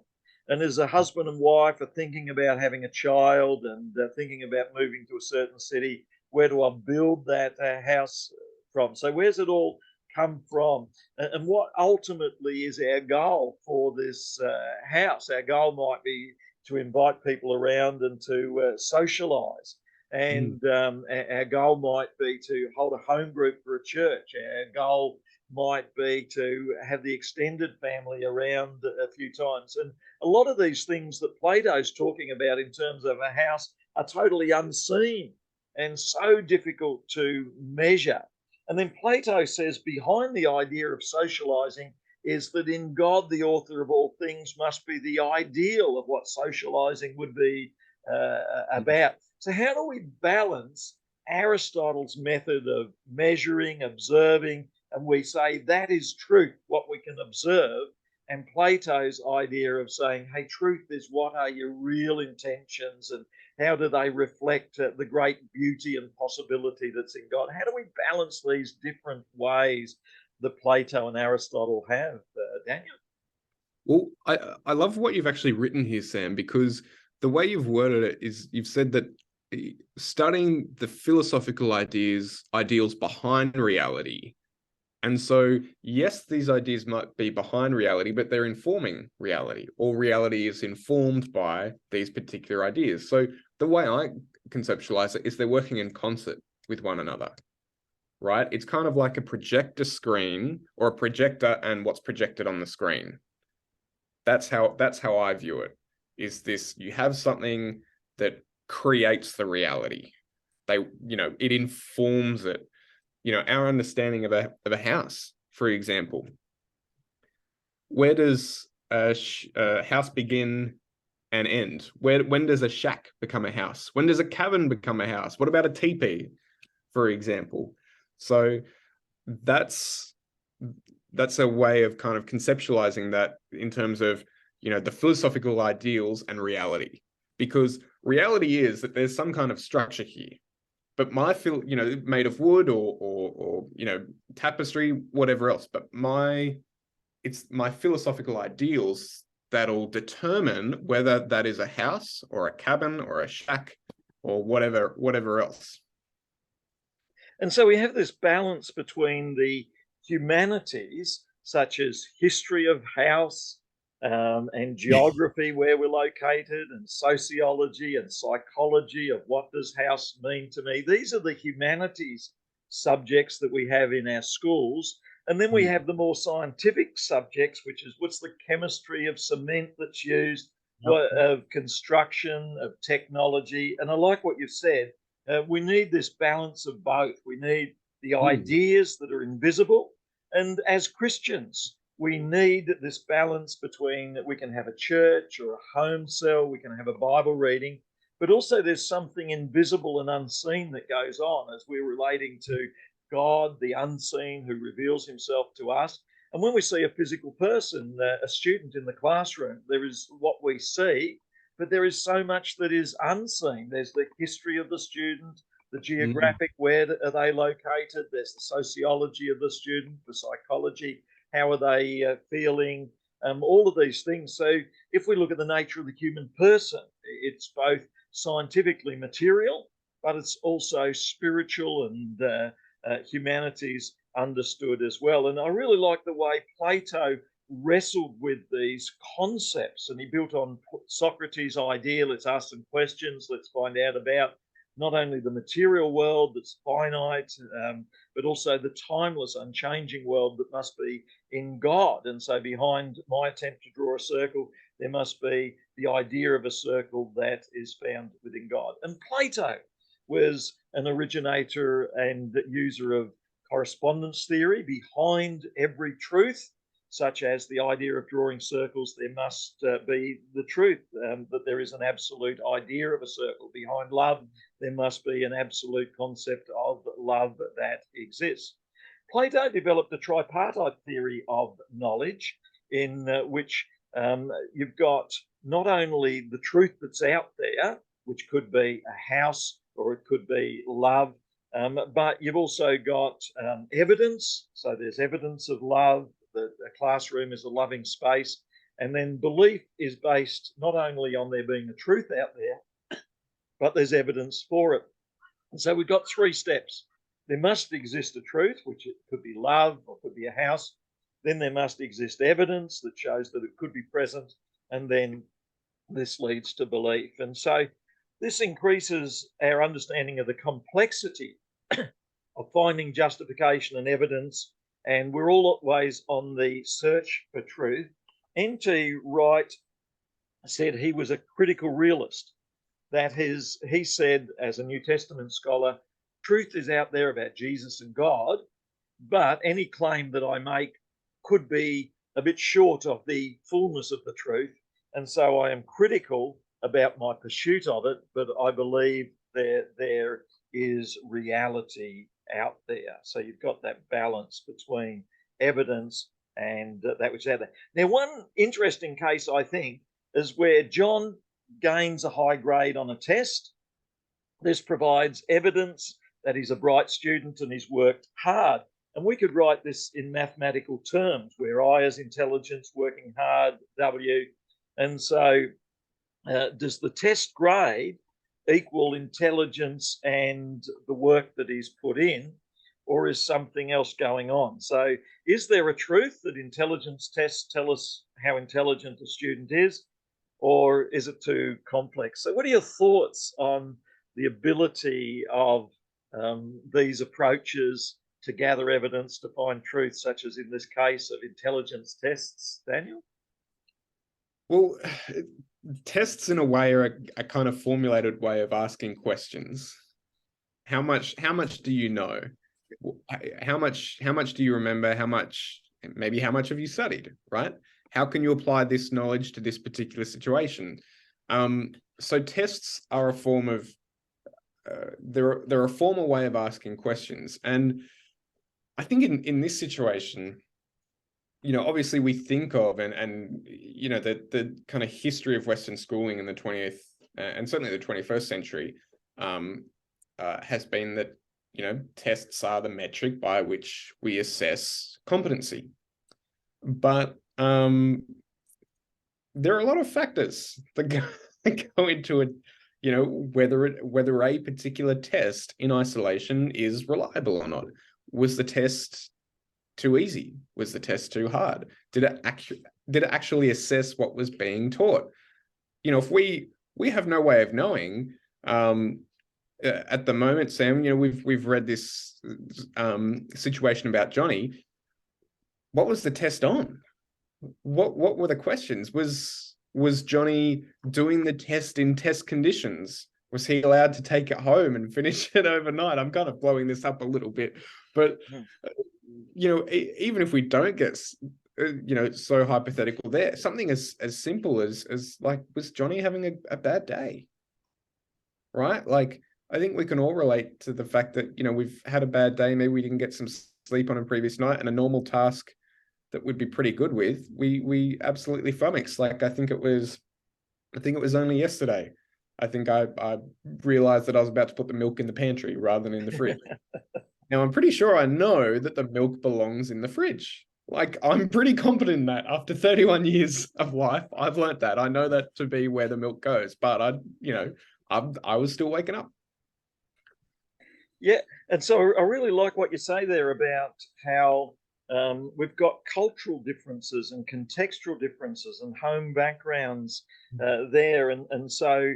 And as a husband and wife are thinking about having a child and thinking about moving to a certain city, where do I build that house from? So where's it all come from? And what ultimately is our goal for this house? Our goal might be to invite people around and to socialize. And our goal might be to hold a home group for a church. Our goal might be to have the extended family around a few times. And a lot of these things that Plato's talking about in terms of a house are totally unseen and so difficult to measure. And then Plato says behind the idea of socializing is that in God, the author of all things, must be the ideal of what socializing would be about. So how do we balance Aristotle's method of measuring, observing, and we say that is truth, what we can observe. And Plato's idea of saying, hey, truth is what are your real intentions and how do they reflect the great beauty and possibility that's in God? How do we balance these different ways that Plato and Aristotle have, Daniel?
Well, I love what you've actually written here, Sam, because the way you've worded it is you've said that studying the philosophical ideals behind reality. And so, yes, these ideas might be behind reality, but they're informing reality, or reality is informed by these particular ideas. So the way I conceptualize it is they're working in concert with one another, right? It's kind of like a projector screen or a projector and what's projected on the screen. That's how I view it. Is this, you have something that creates the reality. It informs it. Our understanding of a house, for example. Where does a house begin and end? When does a shack become a house? When does a cabin become a house? What about a teepee, for example? So that's a way of kind of conceptualizing that in terms of, the philosophical ideals and reality, because reality is that there's some kind of structure here, but made of wood or tapestry, whatever else, but it's my philosophical ideals that'll determine whether that is a house or a cabin or a shack or whatever else.
And so we have this balance between the humanities, such as history of house, and geography, where we're located, and sociology and psychology of what does house mean to me. These are the humanities subjects that we have in our schools. And then we have the more scientific subjects, which is what's the chemistry of cement that's used, of construction, of technology. And I like what you've said. We need this balance of both. We need the ideas that are invisible. And as Christians, we need this balance between we can have a church or a home cell, we can have a Bible reading, but also there's something invisible and unseen that goes on as we're relating to God, the unseen, who reveals himself to us. And when we see a physical person, a student in the classroom, there is what we see, but there is so much that is unseen. There's the history of the student, the geographic, where are they located? There's the sociology of the student, the psychology, how are they feeling? All of these things. So if we look at the nature of the human person, it's both scientifically material, but it's also spiritual and humanities understood as well. And I really like the way Plato wrestled with these concepts, and he built on Socrates' idea. Let's ask some questions, let's find out about not only the material world that's finite, but also the timeless, unchanging world that must be in God. And so behind my attempt to draw a circle, there must be the idea of a circle that is found within God. And Plato was an originator and user of correspondence theory. Behind every truth, such as the idea of drawing circles, there must be the truth, that there is an absolute idea of a circle. Behind love, there must be an absolute concept of love that exists. Plato developed a tripartite theory of knowledge, in which you've got not only the truth that's out there, which could be a house or it could be love, but you've also got evidence. So there's evidence of love, that a classroom is a loving space. And then belief is based not only on there being a truth out there, but there's evidence for it. And so we've got three steps. There must exist a truth, which it could be love or could be a house. Then there must exist evidence that shows that it could be present. And then this leads to belief. And so this increases our understanding of the complexity of finding justification and evidence. And we're always on the search for truth. N.T. Wright said he was a critical realist. He said, as a New Testament scholar, truth is out there about Jesus and God, but any claim that I make could be a bit short of the fullness of the truth. And so I am critical about my pursuit of it, but I believe there is reality out there. So you've got that balance between evidence and that which is out there. Now, one interesting case, I think, is where John gains a high grade on a test. This provides evidence that he's a bright student and he's worked hard. And we could write this in mathematical terms, where I is intelligence, working hard, W. And so does the test grade equal intelligence and the work that he's put in, or is something else going on? So is there a truth that intelligence tests tell us how intelligent a student is, or is it too complex? So what are your thoughts on the ability of these approaches to gather evidence to find truth, such as in this case of intelligence tests, Daniel?
Well, tests in a way are a kind of formulated way of asking questions. How much do you know? How much do you remember? How much have you studied, right? How can you apply this knowledge to this particular situation? So tests are a form of they're a formal way of asking questions. And I think in this situation, obviously we think of and the kind of history of Western schooling in the 20th and certainly the 21st century has been that tests are the metric by which we assess competency. But there are a lot of factors that go into it. Whether a particular test in isolation is reliable or not. Was the test too easy? Was the test too hard? Did it actually assess what was being taught? If we have no way of knowing at the moment, Sam, we've read this situation about Johnny. What was the test on? What were the questions? Was Johnny doing the test in test conditions? Was he allowed to take it home and finish it overnight? I'm kind of blowing this up a little bit, but even if we don't get so hypothetical there, something as simple as like, was Johnny having a bad day? Right? Like, I think we can all relate to the fact that we've had a bad day. Maybe we didn't get some sleep on a previous night, and a normal task that we'd be pretty good with, we absolutely flummoxed. Like, I think it was only yesterday. I think I realized that I was about to put the milk in the pantry rather than in the fridge. Now, I'm pretty sure I know that the milk belongs in the fridge. Like, I'm pretty confident in that. After 31 years of life, I've learnt that. I know that to be where the milk goes, but I was still waking up.
Yeah, and so I really like what you say there about how we've got cultural differences and contextual differences and home backgrounds there. And so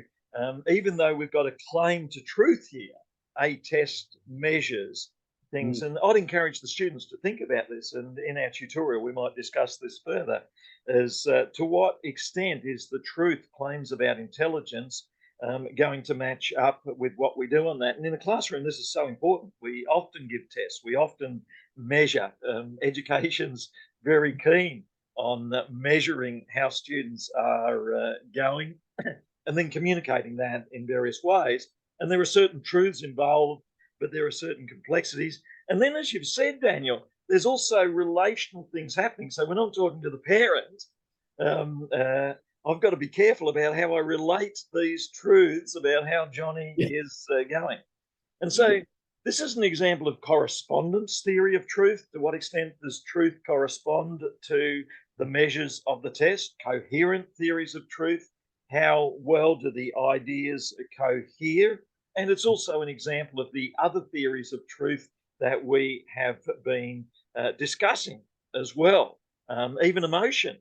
even though we've got a claim to truth here, a test measures things. And I'd encourage the students to think about this. And in our tutorial, we might discuss this further, is to what extent is the truth claims about intelligence going to match up with what we do on that. And in the classroom, this is so important. We often give tests. We often measure. Education's very keen on measuring how students are going and then communicating that in various ways. And there are certain truths involved, but there are certain complexities. And then, as you've said, Daniel, there's also relational things happening. So when I'm talking to the parent, I've got to be careful about how I relate these truths about how Johnny is going. And so this is an example of correspondence theory of truth. To what extent does truth correspond to the measures of the test? Coherent theories of truth. How well do the ideas cohere? And it's also an example of the other theories of truth that we have been discussing as well. Even emotion.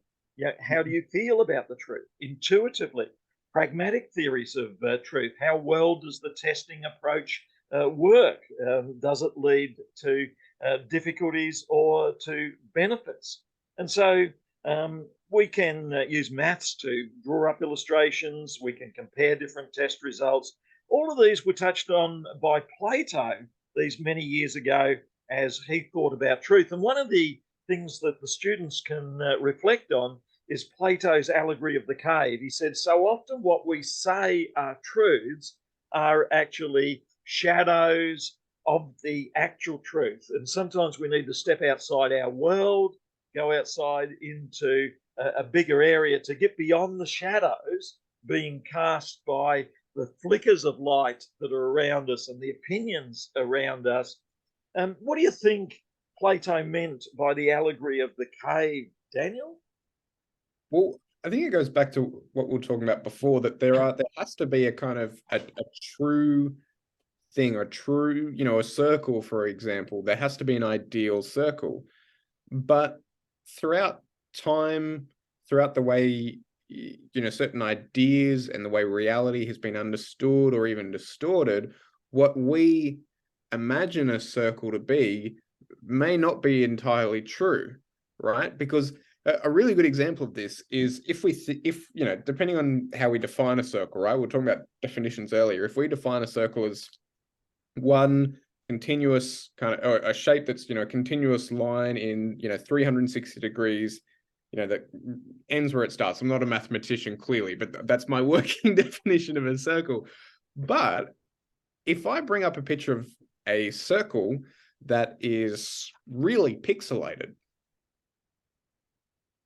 How do you feel about the truth? Intuitively. Pragmatic theories of truth. How well does the testing approach work? Does it lead to difficulties or to benefits? And so we can use maths to draw up illustrations. We can compare different test results. All of these were touched on by Plato these many years ago as he thought about truth. And one of the things that the students can reflect on is Plato's allegory of the cave. He said, so often what we say are truths are actually shadows of the actual truth. And sometimes we need to step outside our world, go outside into a bigger area to get beyond the shadows being cast by the flickers of light that are around us and the opinions around us. What do you think Plato meant by the allegory of the cave, Daniel?
Well, I think it goes back to what we were talking about before, that there has to be a kind of a true thing, a true, a circle, for example. There has to be an ideal circle. But throughout time, throughout the way, certain ideas and the way reality has been understood or even distorted, what we imagine a circle to be may not be entirely true, right? Because a really good example of this is if depending on how we define a circle, right? We were talking about definitions earlier. If we define a circle as one continuous kind of, or a shape that's, a continuous line in, 360 degrees, that ends where it starts. I'm not a mathematician, clearly, but that's my working definition of a circle. But if I bring up a picture of a circle that is really pixelated,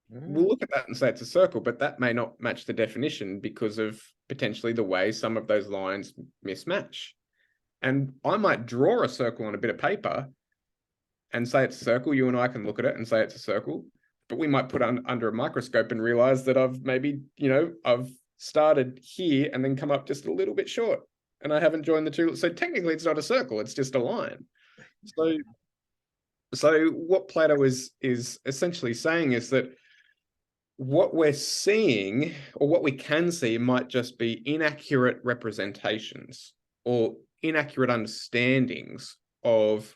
we'll look at that and say it's a circle, but that may not match the definition because of potentially the way some of those lines mismatch. And I might draw a circle on a bit of paper and say it's a circle. You and I can look at it and say it's a circle, but we might put it under a microscope and realize that I've maybe, I've started here and then come up just a little bit short and I haven't joined the two. So technically it's not a circle, it's just a line. So what Plato is essentially saying is that what we're seeing, or what we can see, might just be inaccurate representations or inaccurate understandings of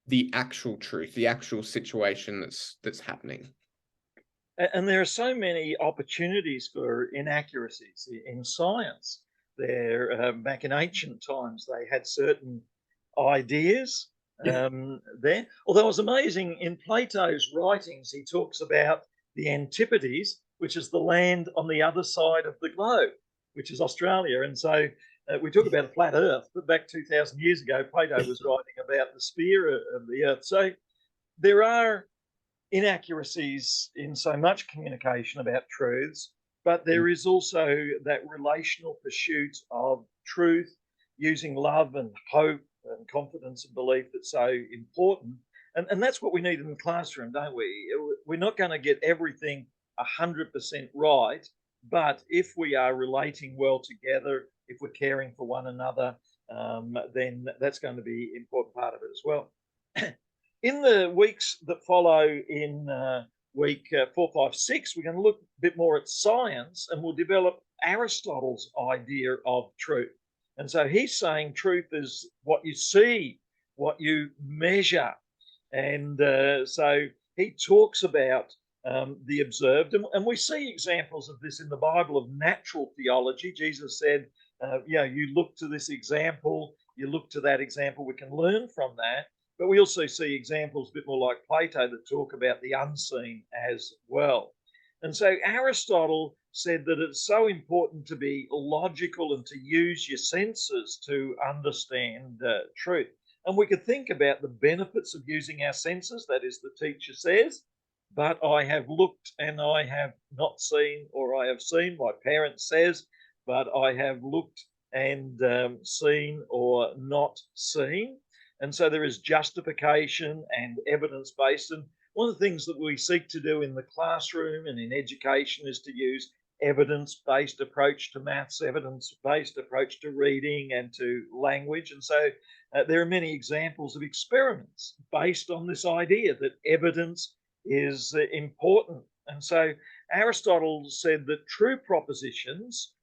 the actual truth, the actual situation that's happening.
And there are so many opportunities for inaccuracies in science. Back in ancient times, they had certain ideas there. Although it was amazing, in Plato's writings, he talks about the Antipodes, which is the land on the other side of the globe, which is Australia. And so we talk about a flat Earth, but back 2,000 years ago, Plato was writing about the sphere of the Earth. So there are inaccuracies in so much communication about truths, but there is also that relational pursuit of truth using love and hope and confidence and belief that's so important. And that's what we need in the classroom, don't we? We're not going to get everything 100% right, but if we are relating well together, if we're caring for one another, then that's going to be an important part of it as well. In the weeks that follow, in week 4, 5, 6, we're going to look a bit more at science, and we'll develop Aristotle's idea of truth. And so he's saying truth is what you see, what you measure. And so he talks about the observed. And we see examples of this in the Bible of natural theology. Jesus said, you look to this example, you look to that example, we can learn from that. But we also see examples a bit more like Plato that talk about the unseen as well. And so Aristotle said that it's so important to be logical and to use your senses to understand truth. And we could think about the benefits of using our senses, that is, the teacher says, but I have looked and I have not seen, or I have seen, my parent says, but I have looked and seen or not seen. And so there is justification and evidence-based. And one of the things that we seek to do in the classroom and in education is to use evidence-based approach to maths, evidence-based approach to reading and to language. And so there are many examples of experiments based on this idea that evidence is important. And so Aristotle said that true propositions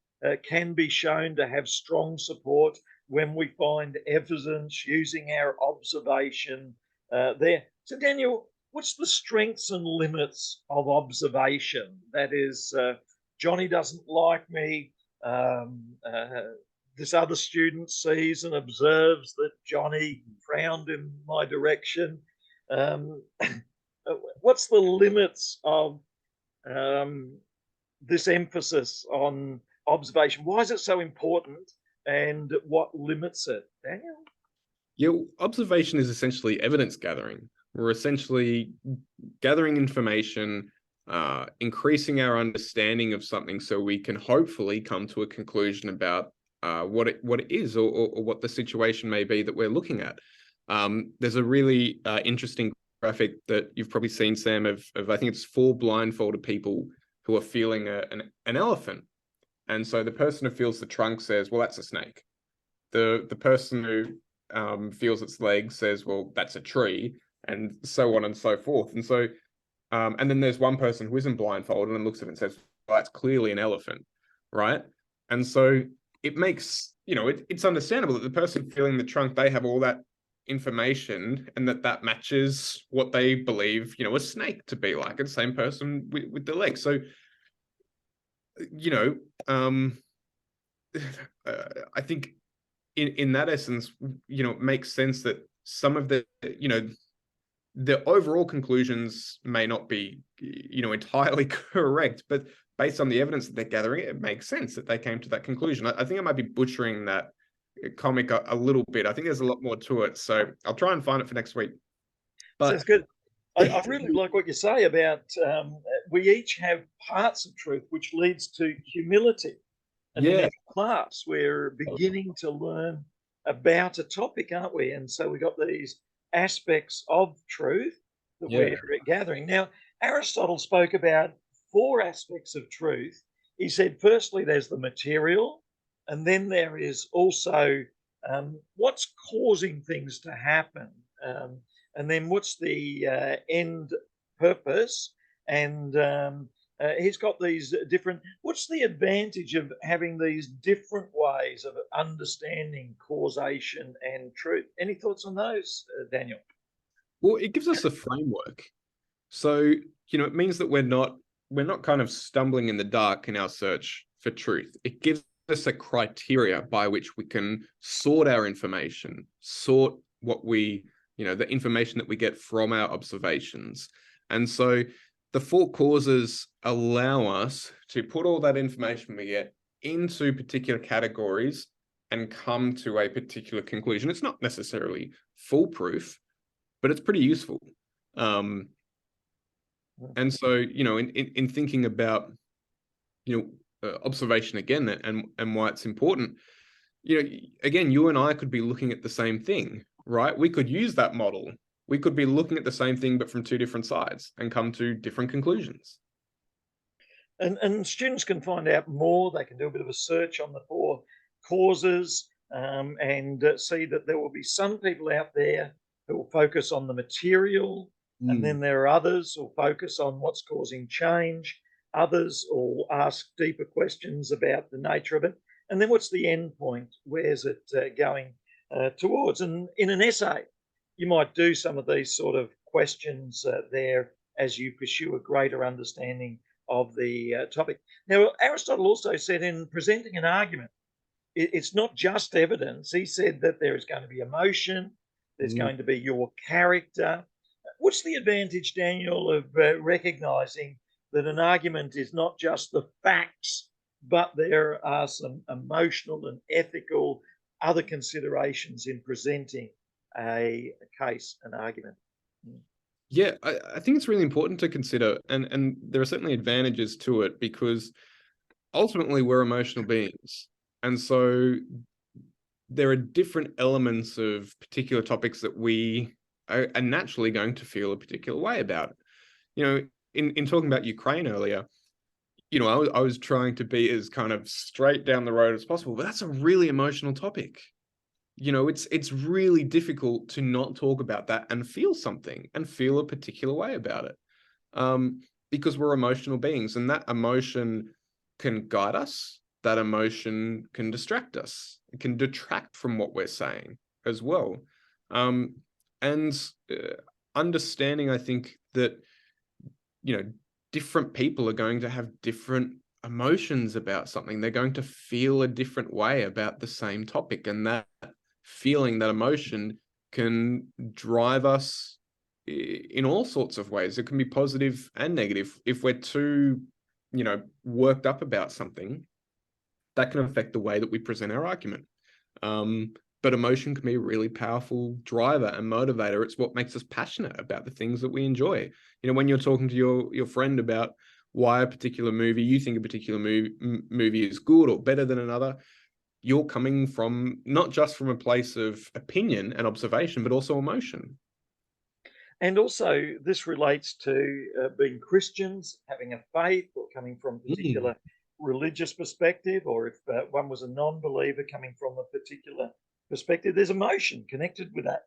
can be shown to have strong support when we find evidence using our observation there. So Daniel, what's the strengths and limits of observation? That is, Johnny doesn't like me. This other student sees and observes that Johnny frowned in my direction. What's the limits of this emphasis on observation? Why is it so important, and what limits it, Daniel?
Yeah, observation is essentially evidence gathering. We're essentially gathering information, increasing our understanding of something so we can hopefully come to a conclusion about what it is, or what the situation may be that we're looking at. There's a really interesting graphic that you've probably seen, Sam, of I think it's 4 blindfolded people who are feeling an elephant. And so the person who feels the trunk says, well, that's a snake. The person who feels its legs says, well, that's a tree, and so on and so forth. And so, and then there's one person who isn't blindfolded and looks at it and says, well, that's clearly an elephant, right? And so it makes, it's understandable that the person feeling the trunk, they have all that information, and that matches what they believe, a snake to be like, and same person with the legs. So, I think in that essence, it makes sense that some of the overall conclusions may not be, entirely correct, but based on the evidence that they're gathering, it makes sense that they came to that conclusion. I think I might be butchering that comic a little bit. I think there's a lot more to it, so I'll try and find it for next week.
Sounds
But
good. I really like what you say about we each have parts of truth, which leads to humility. And in
yeah,
our class, we're beginning to learn about a topic, aren't we? And so we've got these aspects of truth that
yeah,
we're gathering. Now, Aristotle spoke about 4 aspects of truth. He said, firstly, there's the material, and then there is also what's causing things to happen, and then what's the end purpose, and he's got these different. What's the advantage of having these different ways of understanding causation and truth? Any thoughts on those, Daniel?
well, it gives us a framework. So, it means that we're not kind of stumbling in the dark in our search for truth. It gives us a criteria by which we can sort our information, sort what the information that we get from our observations. And so the 4 causes allow us to put all that information we get into particular categories and come to a particular conclusion. It's not necessarily foolproof, but it's pretty useful. And so, in thinking about, observation again, and why it's important, again, you and I could be looking at the same thing, right? We could use that model. We could be looking at the same thing, but from 2 different sides, and come to different conclusions.
And students can find out more. They can do a bit of a search on the 4 causes, and see that there will be some people out there who will focus on the material, and then there are others who will focus on what's causing change. Others will ask deeper questions about the nature of it, and then what's the end point? Where's it going towards? And in an essay, you might do some of these sort of questions there as you pursue a greater understanding of the topic. Now, Aristotle also said in presenting an argument, it's not just evidence. He said that there is going to be emotion, there's going to be your character. What's the advantage, Daniel, of recognizing that an argument is not just the facts, but there are some emotional and ethical other considerations in presenting a case, an argument?
Yeah, I think it's really important to consider, and there are certainly advantages to it, because ultimately we're emotional beings. And so there are different elements of particular topics that we are naturally going to feel a particular way about. In talking about Ukraine earlier, I was trying to be as kind of straight down the road as possible, but that's a really emotional topic. It's really difficult to not talk about that and feel something and feel a particular way about it, because we're emotional beings, and that emotion can guide us. That emotion can distract us. It can detract from what we're saying as well. And understanding, I think, that different people are going to have different emotions about something. They're going to feel a different way about the same topic, and that feeling, that emotion, can drive us in all sorts of ways. It can be positive and negative. If we're too, worked up about something, that can affect the way that we present our argument. but emotion can be a really powerful driver and motivator. It's what makes us passionate about the things that we enjoy. You know, when you're talking to your friend about why a particular movie, you think a particular movie is good or better than another, you're coming from not just from a place of opinion and observation, but also emotion.
And also, this relates to being Christians, having a faith, or coming from a particular religious perspective, or if one was a non-believer coming from a particular perspective, there's emotion connected with that.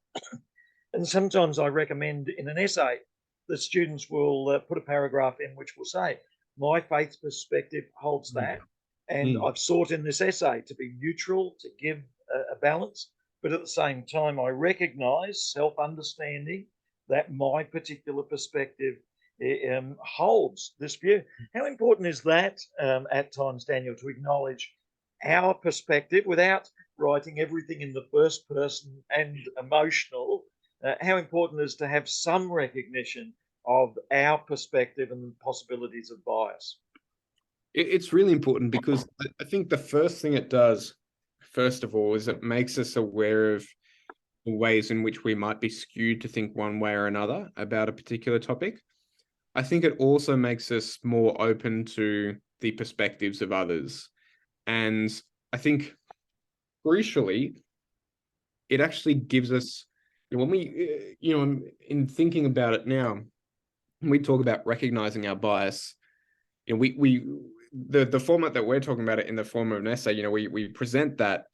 And sometimes I recommend in an essay that students will put a paragraph in which will say, my faith perspective holds that. And I've sought in this essay to be neutral, to give a balance, but at the same time, I recognize self-understanding that my particular perspective holds this view. How important is that at times, Daniel, to acknowledge our perspective without writing everything in the first person and emotional? How important is to have some recognition of our perspective and the possibilities of bias?
It's really important because I think the first thing it does, first of all, is it makes us aware of the ways in which we might be skewed to think one way or another about a particular topic. I think it also makes us more open to the perspectives of others. And I think crucially, it actually gives us, when we, in thinking about it now, when we talk about recognizing our bias, the format that we're talking about it in the form of an essay, we present that,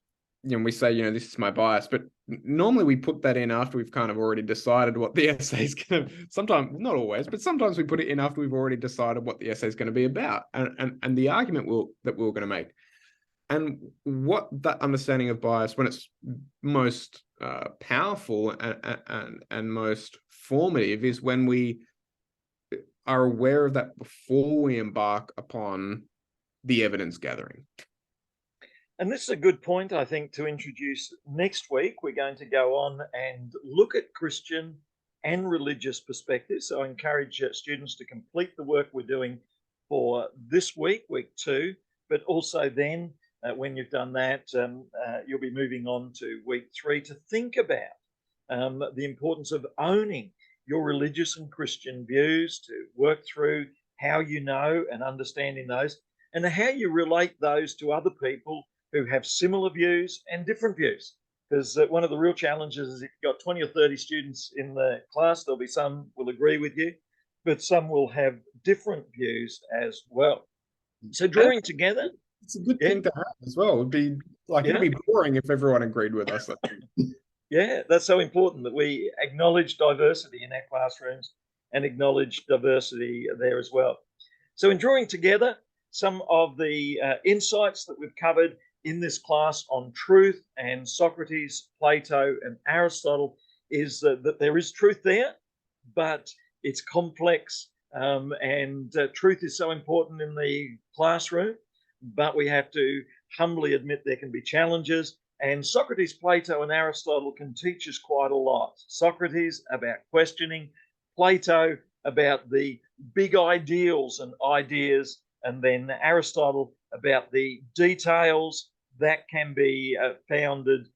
we say, this is my bias, but normally we put that in after we've kind of already decided what the essay is going to, sometimes, not always, but sometimes we put it in after we've already decided what the essay is going to be about and the argument that we're going to make. And what that understanding of bias, when it's most powerful and most formative, is when we are aware of that before we embark upon the evidence gathering.
And this is a good point, I think, to introduce next week. We're going to go on and look at Christian and religious perspectives. So I encourage students to complete the work we're doing for this week, week 2, but also then when you've done that, you'll be moving on to week 3 to think about the importance of owning your religious and Christian views, to work through how you know and understanding those, and how you relate those to other people who have similar views and different views. Because one of the real challenges is if you've got 20 or 30 students in the class, there'll be some will agree with you, but some will have different views as well. So drawing together.
It's a good thing to have as well. It'd be it'd be boring if everyone agreed with us.
Yeah, that's so important that we acknowledge diversity in our classrooms and acknowledge diversity there as well. So in drawing together some of the insights that we've covered in this class on truth and Socrates, Plato and Aristotle is that there is truth there, but it's complex and truth is so important in the classroom, but we have to humbly admit there can be challenges. And Socrates, Plato and Aristotle can teach us quite a lot. Socrates about questioning, Plato about the big ideals and ideas, and then Aristotle about the details that can be founded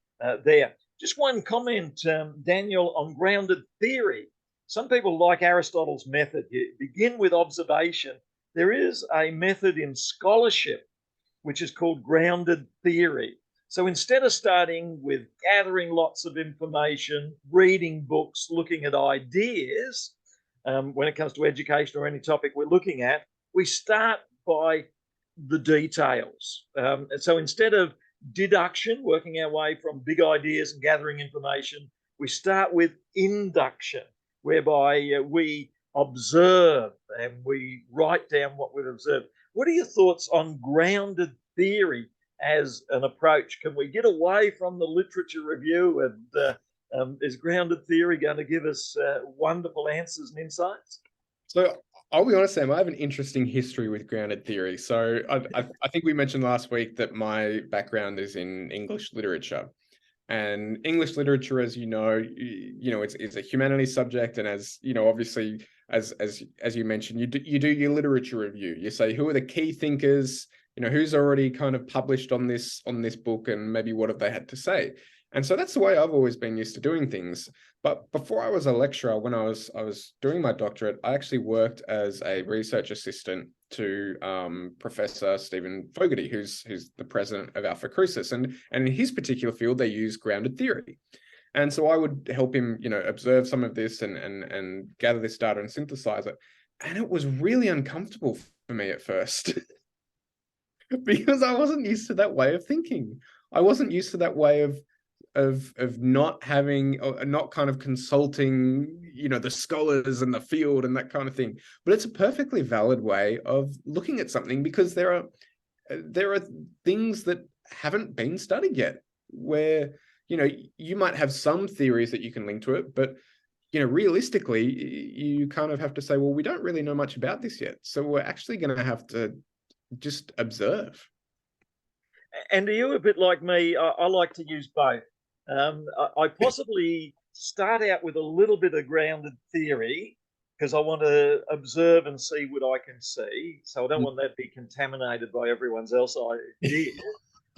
there. Just one comment, Daniel, on grounded theory. Some people like Aristotle's method. You begin with observation. There is a method in scholarship which is called grounded theory. So instead of starting with gathering lots of information, reading books, looking at ideas, when it comes to education or any topic we're looking at, we start by the details. And so instead of deduction, working our way from big ideas and gathering information, we start with induction, whereby we observe and we write down what we've observed. What are your thoughts on grounded theory as an approach? Can we get away from the literature review and is grounded theory going to give us wonderful answers and insights?
So I'll be honest, Sam, I have an interesting history with grounded theory. So I think we mentioned last week that my background is in English literature. And English literature, as you know, it's a humanities subject, and as you know, obviously, as you mentioned, you do your literature review. You say who are the key thinkers, who's already kind of published on this book, and maybe what have they had to say. And so that's the way I've always been used to doing things. But before I was a lecturer, when I was doing my doctorate, I actually worked as a research assistant to Professor Stephen Fogarty, who's the president of Alpha Crucis. And in his particular field, they use grounded theory. And so I would help him, observe some of this and gather this data and synthesize it. And it was really uncomfortable for me at first because I wasn't used to that way of thinking. I wasn't used to that way of not having, or not kind of consulting, the scholars and the field and that kind of thing. But it's a perfectly valid way of looking at something, because there are things that haven't been studied yet, where you might have some theories that you can link to it, but realistically, you kind of have to say, well, we don't really know much about this yet, so we're actually going to have to just observe.
And are you a bit like me? I like to use both. I possibly start out with a little bit of grounded theory because I want to observe and see what I can see. So I don't want that to be contaminated by everyone's else idea.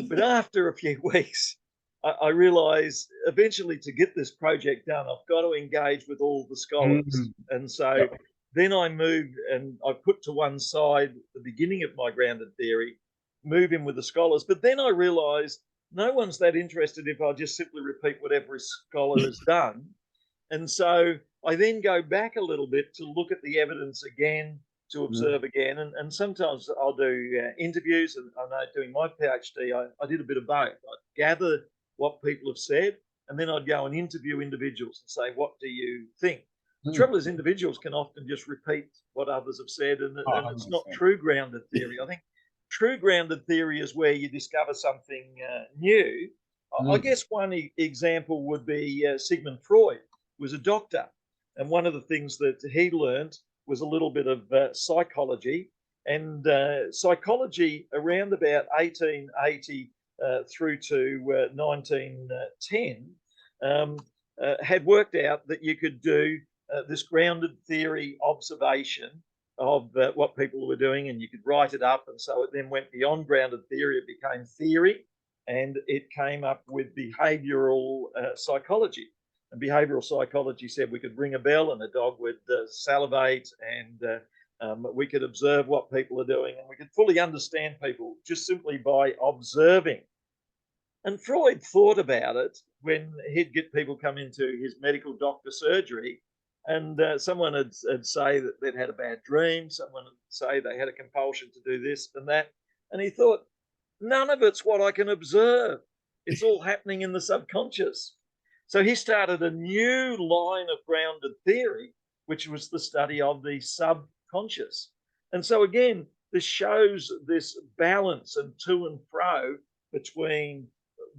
But after a few weeks, I realise eventually to get this project done, I've got to engage with all the scholars. And so then I moved and I put to one side the beginning of my grounded theory, move in with the scholars. But then I realised no one's that interested if I just simply repeat what every scholar has done. And so I then go back a little bit to look at the evidence again, to observe again. And sometimes I'll do interviews. And I know doing my PhD, I did a bit of both. I'd gather what people have said, and then I'd go and interview individuals and say, what do you think? The trouble is individuals can often just repeat what others have said, and it's not true grounded theory. I think true grounded theory is where you discover something new. I guess one example would be Sigmund Freud was a doctor. And one of the things that he learned was a little bit of psychology. And psychology around about 1880 through to 1910 had worked out that you could do this grounded theory observation of what people were doing, and you could write it up. And so it then went beyond grounded theory. It became theory, and it came up with behavioral psychology. And behavioral psychology said we could ring a bell and a dog would salivate, and we could observe what people are doing, and we could fully understand people just simply by observing. And Freud thought about it when he'd get people come into his medical doctor surgery, and someone would say that they'd had a bad dream. Someone would say they had a compulsion to do this and that. And he thought, none of it's what I can observe. It's all happening in the subconscious. So he started a new line of grounded theory, which was the study of the subconscious. And so again, this shows this balance and to and fro between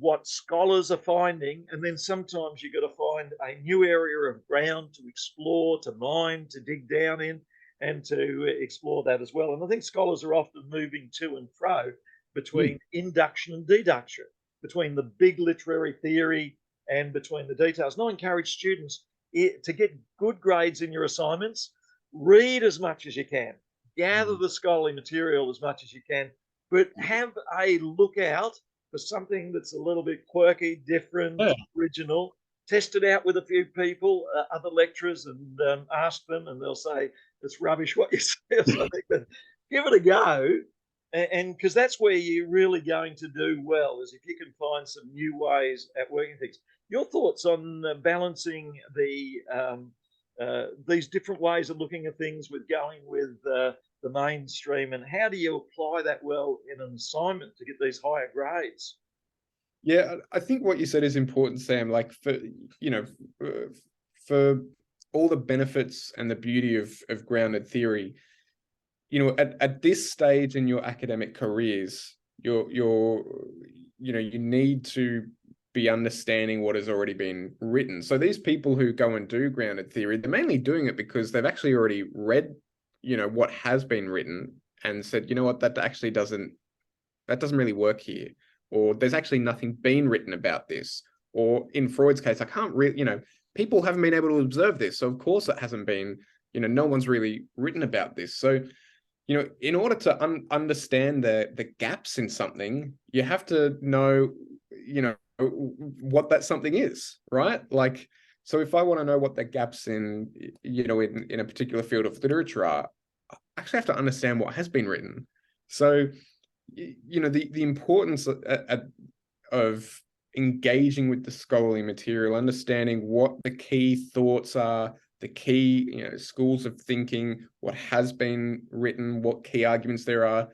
what scholars are finding, and then sometimes you've got to find a new area of ground to explore, to mine, to dig down in, and to explore that as well. And I think scholars are often moving to and fro between induction and deduction, between the big literary theory and between the details. And I encourage students to get good grades in your assignments. Read as much as you can, gather the scholarly material as much as you can, but have a look out for something that's a little bit quirky, different, original. Test it out with a few people, other lecturers, and ask them, and they'll say it's rubbish what you say. So I think that give it a go, and because that's where you're really going to do well, is if you can find some new ways at working things. Your thoughts on balancing these different ways of looking at things with going with the mainstream, and how do you apply that well in an assignment to get these higher grades?
Yeah, I think what you said is important, Sam. Like for all the benefits and the beauty of grounded theory, at this stage in your academic careers, you need to be understanding what has already been written. So these people who go and do grounded theory, they're mainly doing it because they've actually already read what has been written and said, what, that doesn't really work here, or there's actually nothing been written about this, or in Freud's case, I can't really, people haven't been able to observe this, so of course it hasn't been, no one's really written about this. So in order to understand the gaps in something, you have to know what that something is, right? Like, so if I want to know what the gaps in, in a particular field of literature are, I actually have to understand what has been written. So, the importance of engaging with the scholarly material, understanding what the key thoughts are, the key, schools of thinking, what has been written, what key arguments there are,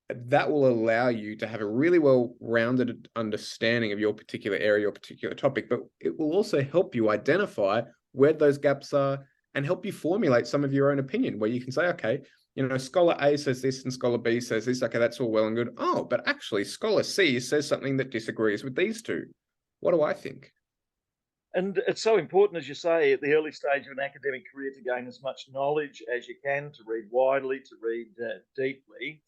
that will allow you to have a really well-rounded understanding of your particular area or particular topic, but it will also help you identify where those gaps are and help you formulate some of your own opinion, where you can say, okay, scholar A says this and scholar B says this. Okay, that's all well and good. Oh, but actually scholar C says something that disagrees with these two. What do I think?
And it's so important, as you say, at the early stage of an academic career to gain as much knowledge as you can, to read widely, to read deeply.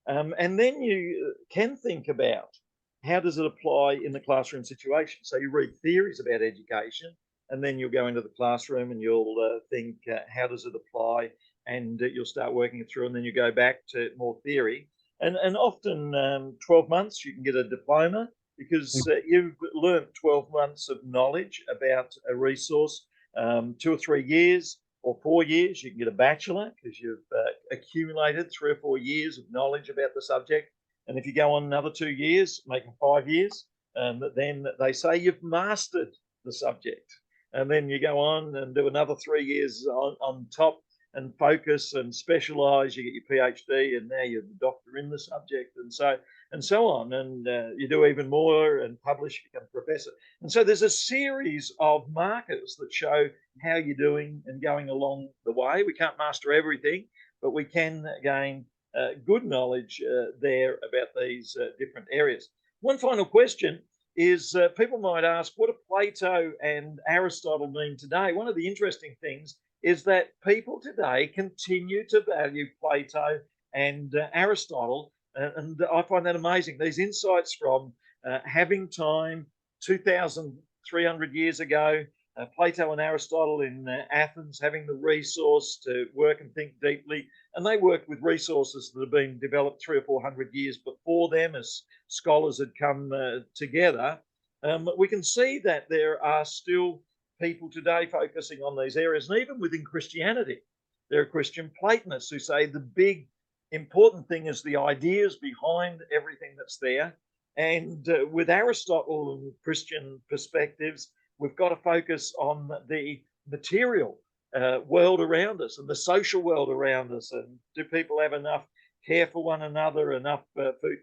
And then you can think about how does it apply in the classroom situation. So you read theories about education, and then you'll go into the classroom and you'll think, how does it apply? And you'll start working it through, and then you go back to more theory. And often 12 months, you can get a diploma because you've learned 12 months of knowledge about a resource. 2 or 3 years or 4 years, you can get a bachelor because you've accumulated 3 or 4 years of knowledge about the subject. And if you go on another 2 years, making 5 years, then they say you've mastered the subject. And then you go on and do another 3 years on top and focus and specialize. You get your PhD, and now you're the doctor in the subject, and so on. And you do even more and publish, become a professor. And so there's a series of markers that show how you're doing and going along the way. We can't master everything, but we can gain good knowledge there about these different areas. One final question is people might ask, what do Plato and Aristotle mean today? One of the interesting things is that people today continue to value Plato and Aristotle. And I find that amazing. These insights from having time 2,300 years ago, Plato and Aristotle in Athens, having the resource to work and think deeply. And they worked with resources that have been developed 300 or 400 years before them as scholars had come together. We can see that there are still people today focusing on these areas. And even within Christianity, there are Christian Platonists who say the big important thing is the ideas behind everything that's there. And with Aristotle and Christian perspectives, we've got to focus on the material world around us and the social world around us. And do people have enough care for one another, enough food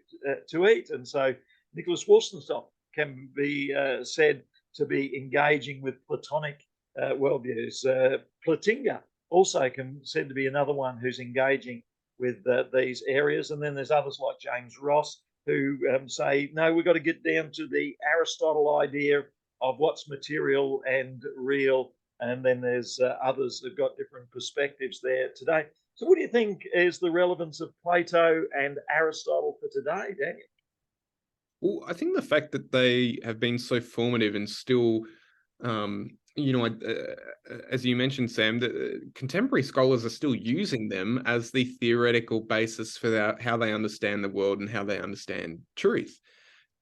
to eat? And so Nicholas Wolstenstock can be said to be engaging with Platonic worldviews. Platinga also can said to be another one who's engaging with these areas. And then there's others like James Ross who say, no, we've got to get down to the Aristotle idea of what's material and real. And then there's others who've got different perspectives there today. So what do you think is the relevance of Plato and Aristotle for today, Daniel?
Well, I think the fact that they have been so formative and still, as you mentioned, Sam, the contemporary scholars are still using them as the theoretical basis for how they understand the world and how they understand truth.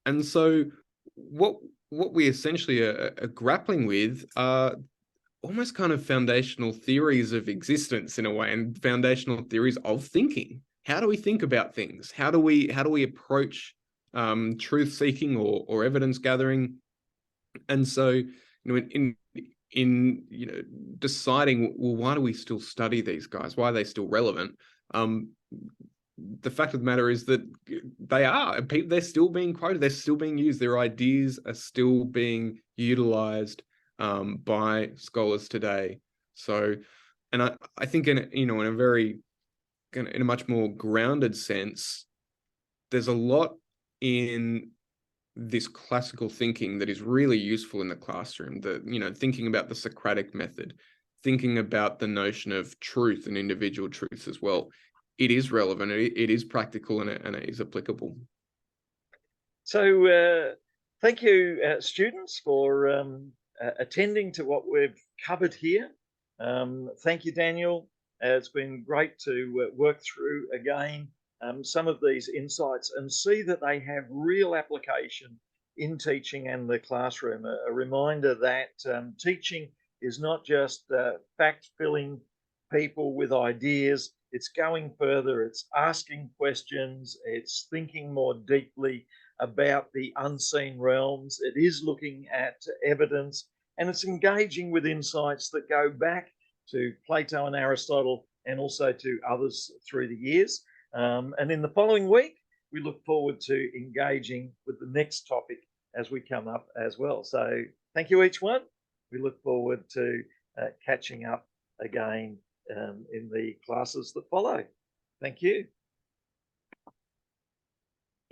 And so what we essentially are grappling with are almost kind of foundational theories of existence in a way, and foundational theories of thinking. How do we think about things? How do we approach truth seeking or evidence gathering? And so, in deciding, well, why do we still study these guys? Why are they still relevant? The fact of the matter is that they're still being quoted, they're still being used, their ideas are still being utilized by scholars today. So, and I think in a much more grounded sense, there's a lot in this classical thinking that is really useful in the classroom. Thinking about the Socratic method, thinking about the notion of truth and individual truths as well. It is relevant, it is practical, and it is applicable.
So thank you, students, for attending to what we've covered here. Thank you, Daniel. It's been great to work through again some of these insights and see that they have real application in teaching and the classroom. A reminder that teaching is not just fact filling people with ideas, it's going further, it's asking questions, it's thinking more deeply about the unseen realms, it is looking at evidence, and it's engaging with insights that go back to Plato and Aristotle and also to others through the years. And in the following week, we look forward to engaging with the next topic as we come up as well. So thank you, each one. We look forward to catching up again in the classes that follow. Thank you.